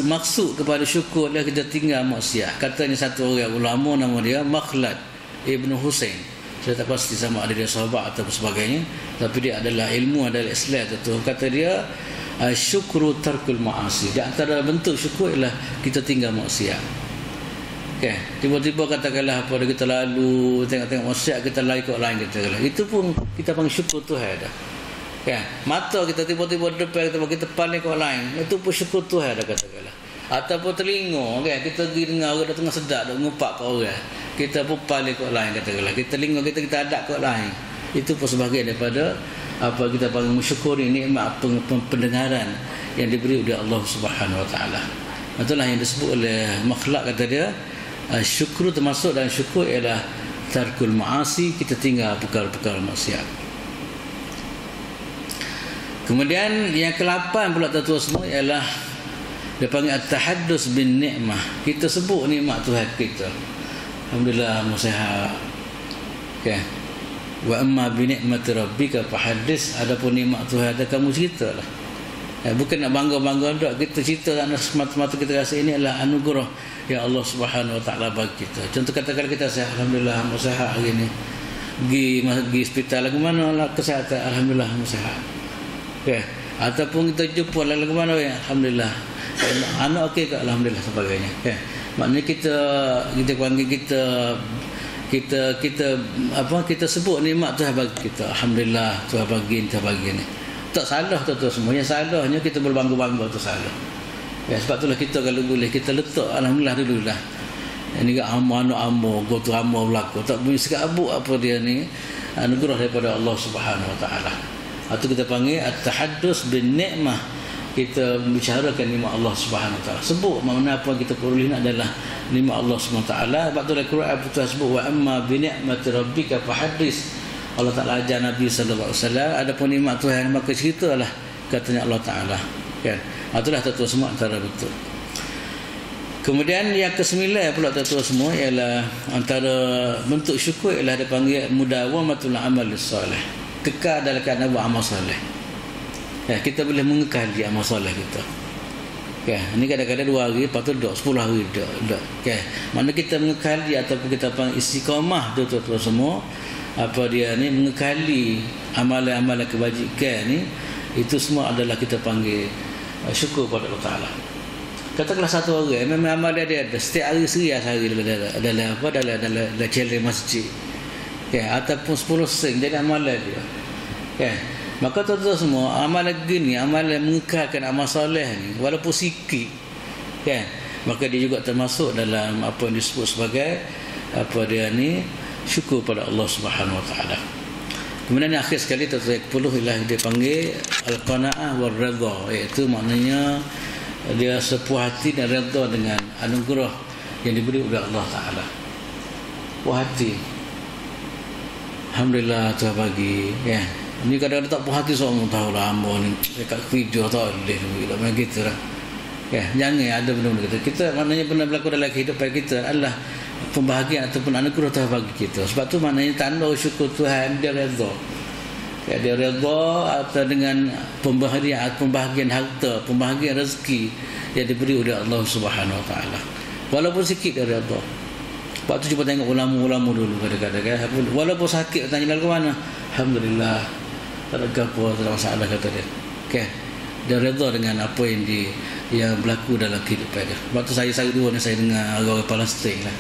maksud kepada syukur adalah kita tinggal maksiat. Katanya satu orang ulama nama dia Makhlad Ibn Husain. Saya tak pasti sama ada dia sahabat atau sebagainya, tapi dia adalah ilmu, adalah Islam tu. Kata dia asyukru tarkul ma'asi. Di antara bentuk syukur ialah kita tinggal maksiat. Tiba-tiba katakanlah apa kita lalu tengok-tengok maksiat, kita lari ke lain katakanlah. Itu pun kita panggil syukur Tuhan dah. Mata kita tiba-tiba depan kita paling ke lain, itu pun syukur Tuhan dah katakanlah. Ataupun telinga kita pergi dengar orang dah tengah sedap dah ngupak ke orang, kita pun paling ke lain katakanlah. Kita telinga kita adap ke lain. Itu pun sebahagian daripada apa kita panggil mensyukuri nikmat pendengaran yang diberi oleh Allah Subhanahu Wa Ta'ala. Itulah yang disebut oleh Makhlad, kata dia syukur termasuk dalam syukur ialah tarkul ma'asi, kita tinggal perkara-perkara maksiat. Kemudian yang ke-8 pula tuan-tuan semua ialah dia panggil at-tahaddus bin ni'mah. Kita sebut nikmat Tuhan kita. Alhamdulillah sihat. Wa amma bi ni'mati rabbika fahaddits, adapun nikmat Tuhan ada kamu ceritalah. Bukan nak bangga-bangga dak, kita cerita tak semata-mata kita rasa ini adalah anugerah yang Allah Subhanahu Wa Taala bagi kita. Contoh katakan kita sihat, alhamdulillah sihat hari ni. Pergi hospital lagu mana lah kesihatan, alhamdulillah sihat. Okey, ataupun kita jumpa lagu mana ya, alhamdulillah. Anak okey ke, alhamdulillah sebagainya. Okey. Maknanya kita panggil kita sebut nikmat Tuhan bagi kita. Alhamdulillah Tuhan bagi ni. Tak salah tu semua. Yang salahnya kita berbangga-bangga tu salah. Ya, sebab itulah kita kalau boleh kita letak alhamdulillah dulu lah. Ini ke amu gotu amu berlaku. Tak boleh sekabuk apa dia ni anugerah daripada Allah Subhanahu Wa Taala. Atau kita panggil at-tahaddus bin ni'mah. Kita membicarakan nikmat Allah Subhanahu Wa Taala. Sebut mana apa kita perlu nak adalah nikmat Allah Subhanahu Wa Taala. Sebab tu Al-Quran Tuhan sebut wa amma bi ni'mati rabbika fahaddits. Allah Taala ajar Nabi sallallahu alaihi wasallam adapun nikmat Tuhan maka ceritalah, katanya Allah Taala. Kan? Itulah tuan semua antara betul. Kemudian yang ke-9 pula tuan semua ialah antara bentuk syukur ialah dia panggil mudawamatul amal soleh. Kekal dalam keadaan buat amal soleh. Ya, kita boleh mengekali amal soleh kita. Okay. Ini kadang-kadang 2 hari, lepas tu 10 hari dak. Okay. Mana kita mengekali ataupun kita panggil istiqamah tu tuan semua. Apa dia ni mengekali amalan-amalan kebajikan ni, itu semua adalah kita panggil syukur pada Allah Taala. Katakanlah satu orang memang amal dia ada setiap hari serius hari dalam challenge masjid. Ya, ataupun 10 sen jadi amalan dia. Ya. Maka tuan-tuan semua amalan gini, amalan mengekalkan amal soleh ni walaupun sikit, kan, maka dia juga termasuk dalam apa yang disebut sebagai apa dia ni syukur pada Allah Subhanahu Wa Taala. Kemudian yang akhir sekali tuan-tuan yang ke-10 ialah dia panggil al-qanaah wal redha, iaitu maknanya dia sepuas hati dan redha dengan anugerah yang diberi oleh Allah Taala. Puas hati, alhamdulillah Tuhan bagi, ya. Ini kadang-kadang tak puas hati seorang tahu lah hamba ni dekat video tak boleh macam gitu lah. Ya, jangan ada benda-benda kita maknanya benda berlaku dalam kehidupan kita adalah pembahagian ataupun anugerah Tuhan bagi kita. Sebab tu maknanya tanda syukur Tuhan dia redha. Ya, dia redha atau dengan pembahagian harta, pembahagian rezeki yang diberi oleh Allah Subhanahu Wa Taala. Walaupun sikit dia redha. Sebab tu cuba tengok ulama-ulama dulu kadang-kadang kan. Walaupun sakit tanya lalu ke mana? Alhamdulillah. Tak ada apa, tak ada masalah kata dia. Okay. Dia redha dengan apa yang berlaku dalam kehidupan dia. Sebab tu saya dua ni saya dengar orang Palestin lah.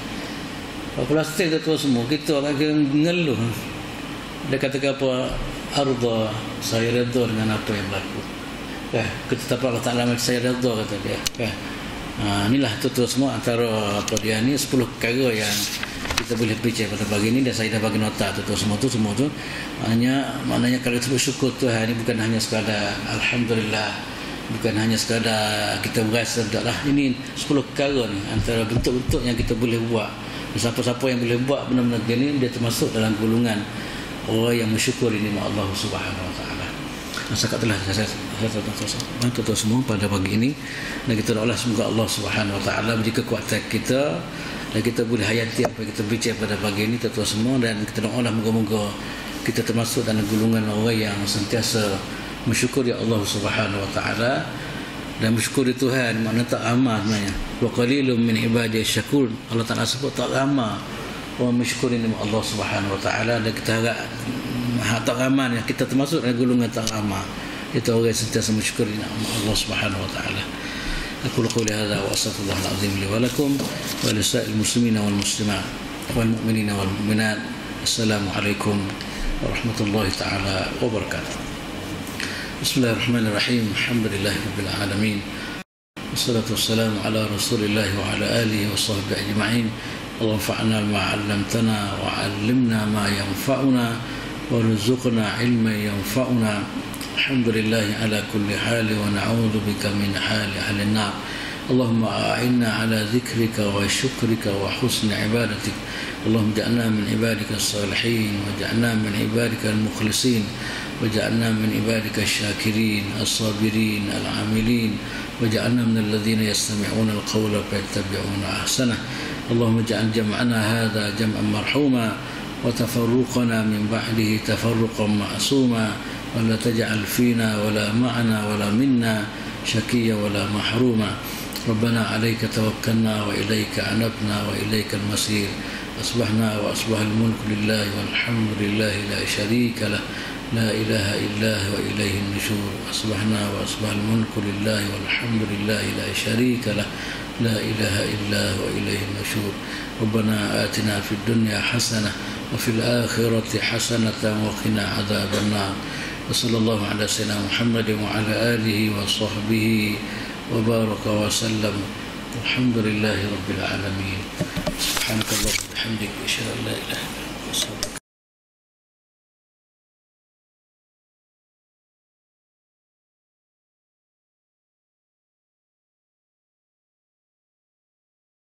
Orang Palestin tu semua kita akan mengeluh. Dia katakan apa? Arda, saya redha dengan apa yang berlaku. Ketetapan Allah Ta'ala saya redha kata dia. Inilah tu semua antara apa dia ni 10 perkara yang kita boleh bincang pada pagi ini dan saya dah bagi nota tu semua tu maknanya kalau kita bersyukur Tuhan ni bukan hanya sekadar alhamdulillah, bukan hanya sekadar kita berasa taklah, ini 10 perkara ni antara bentuk-bentuk yang kita boleh buat. Siapa-siapa yang boleh buat benda-benda ni dia termasuk dalam golongan orang yang mensyukuri nikmat Allah Subhanahu Wa Taala. Masakatlah saya bantu semua pada pagi ini dan kita doalah semoga Allah Subhanahu Wa Taala beri kekuatan kita dan kita boleh hayati apa yang kita bincang pada pagi ini tuan-tuan semua, dan kita doalah moga-moga kita termasuk dalam golongan orang yang sentiasa mensyukuri Allah Subhanahu Wa Taala dan mensyukuri Tuhan. Makna tak ramai sebenarnya. Wa qalilun min ibadiyash syakur. Allah Taala sebut tak ramai orang mensyukuri nikmat Allah Subhanahu Wa Taala, dan kita harap tak ramai kita termasuk dalam golongan tak ramai. Itu orang yang sentiasa mensyukuri nikmat Allah Subhanahu Wa Taala. Aku lakukan hadza wa astaghfirullah al-azim li wa lakum wa li sa'il muslimin wal muslimat wal mu'minin wal mu'minat. Assalamualaikum warahmatullahi taala wabarakatuh. Bismillahirrahmanirrahim. Alhamdulillahirabbil alamin. Wassalatu wassalamu ala Rasulillah wa ala alihi wa sahbihi ajma'in. Allahumma fa'alna ma 'allamtana wa 'allimna ma yanfa'una warzuqna 'ilman yanfa'una. Alhamdulillah ala kulli hali wa na'udzu bika min hali ahli an-nar. Allahumma a'inna ala dzikrika wa syukrika wa husni ibadatik. Allahumma ja'alna min ibadika as-salihin wa ja'alna min ibadika al-mukhlisin wa ja'alna min ibadika asy-syakirin as-sabirin al-'amilin wa ja'alna min alladhina yastami'una al-qawla fayattabi'una ahsanah. Allahumma ja'al jam'ana hadha jam'an marhuma وتفرقنا من بعده تفرقا معصوما ولا تجعل فينا ولا معنا ولا منا شكيا ولا محروما ربنا عليك توكلنا وإليك أنبنا وإليك المصير أصبحنا وأصبح الملك لله والحمد لله لا شريك له لا إله إلا هو إليه النشور أصبحنا وأصبح الملك لله والحمد لله لا شريك له لا إله إلا هو إليه النشور ربنا آتنا في الدنيا حسنة وفي الآخرة حسنة وقنا عذاب النار وصلى الله على سيدنا محمد وعلى آله وصحبه وبارك وسلم الحمد لله رب العالمين سبحانك اللهم وبحمدك أشهد أن لا إله إلا أنت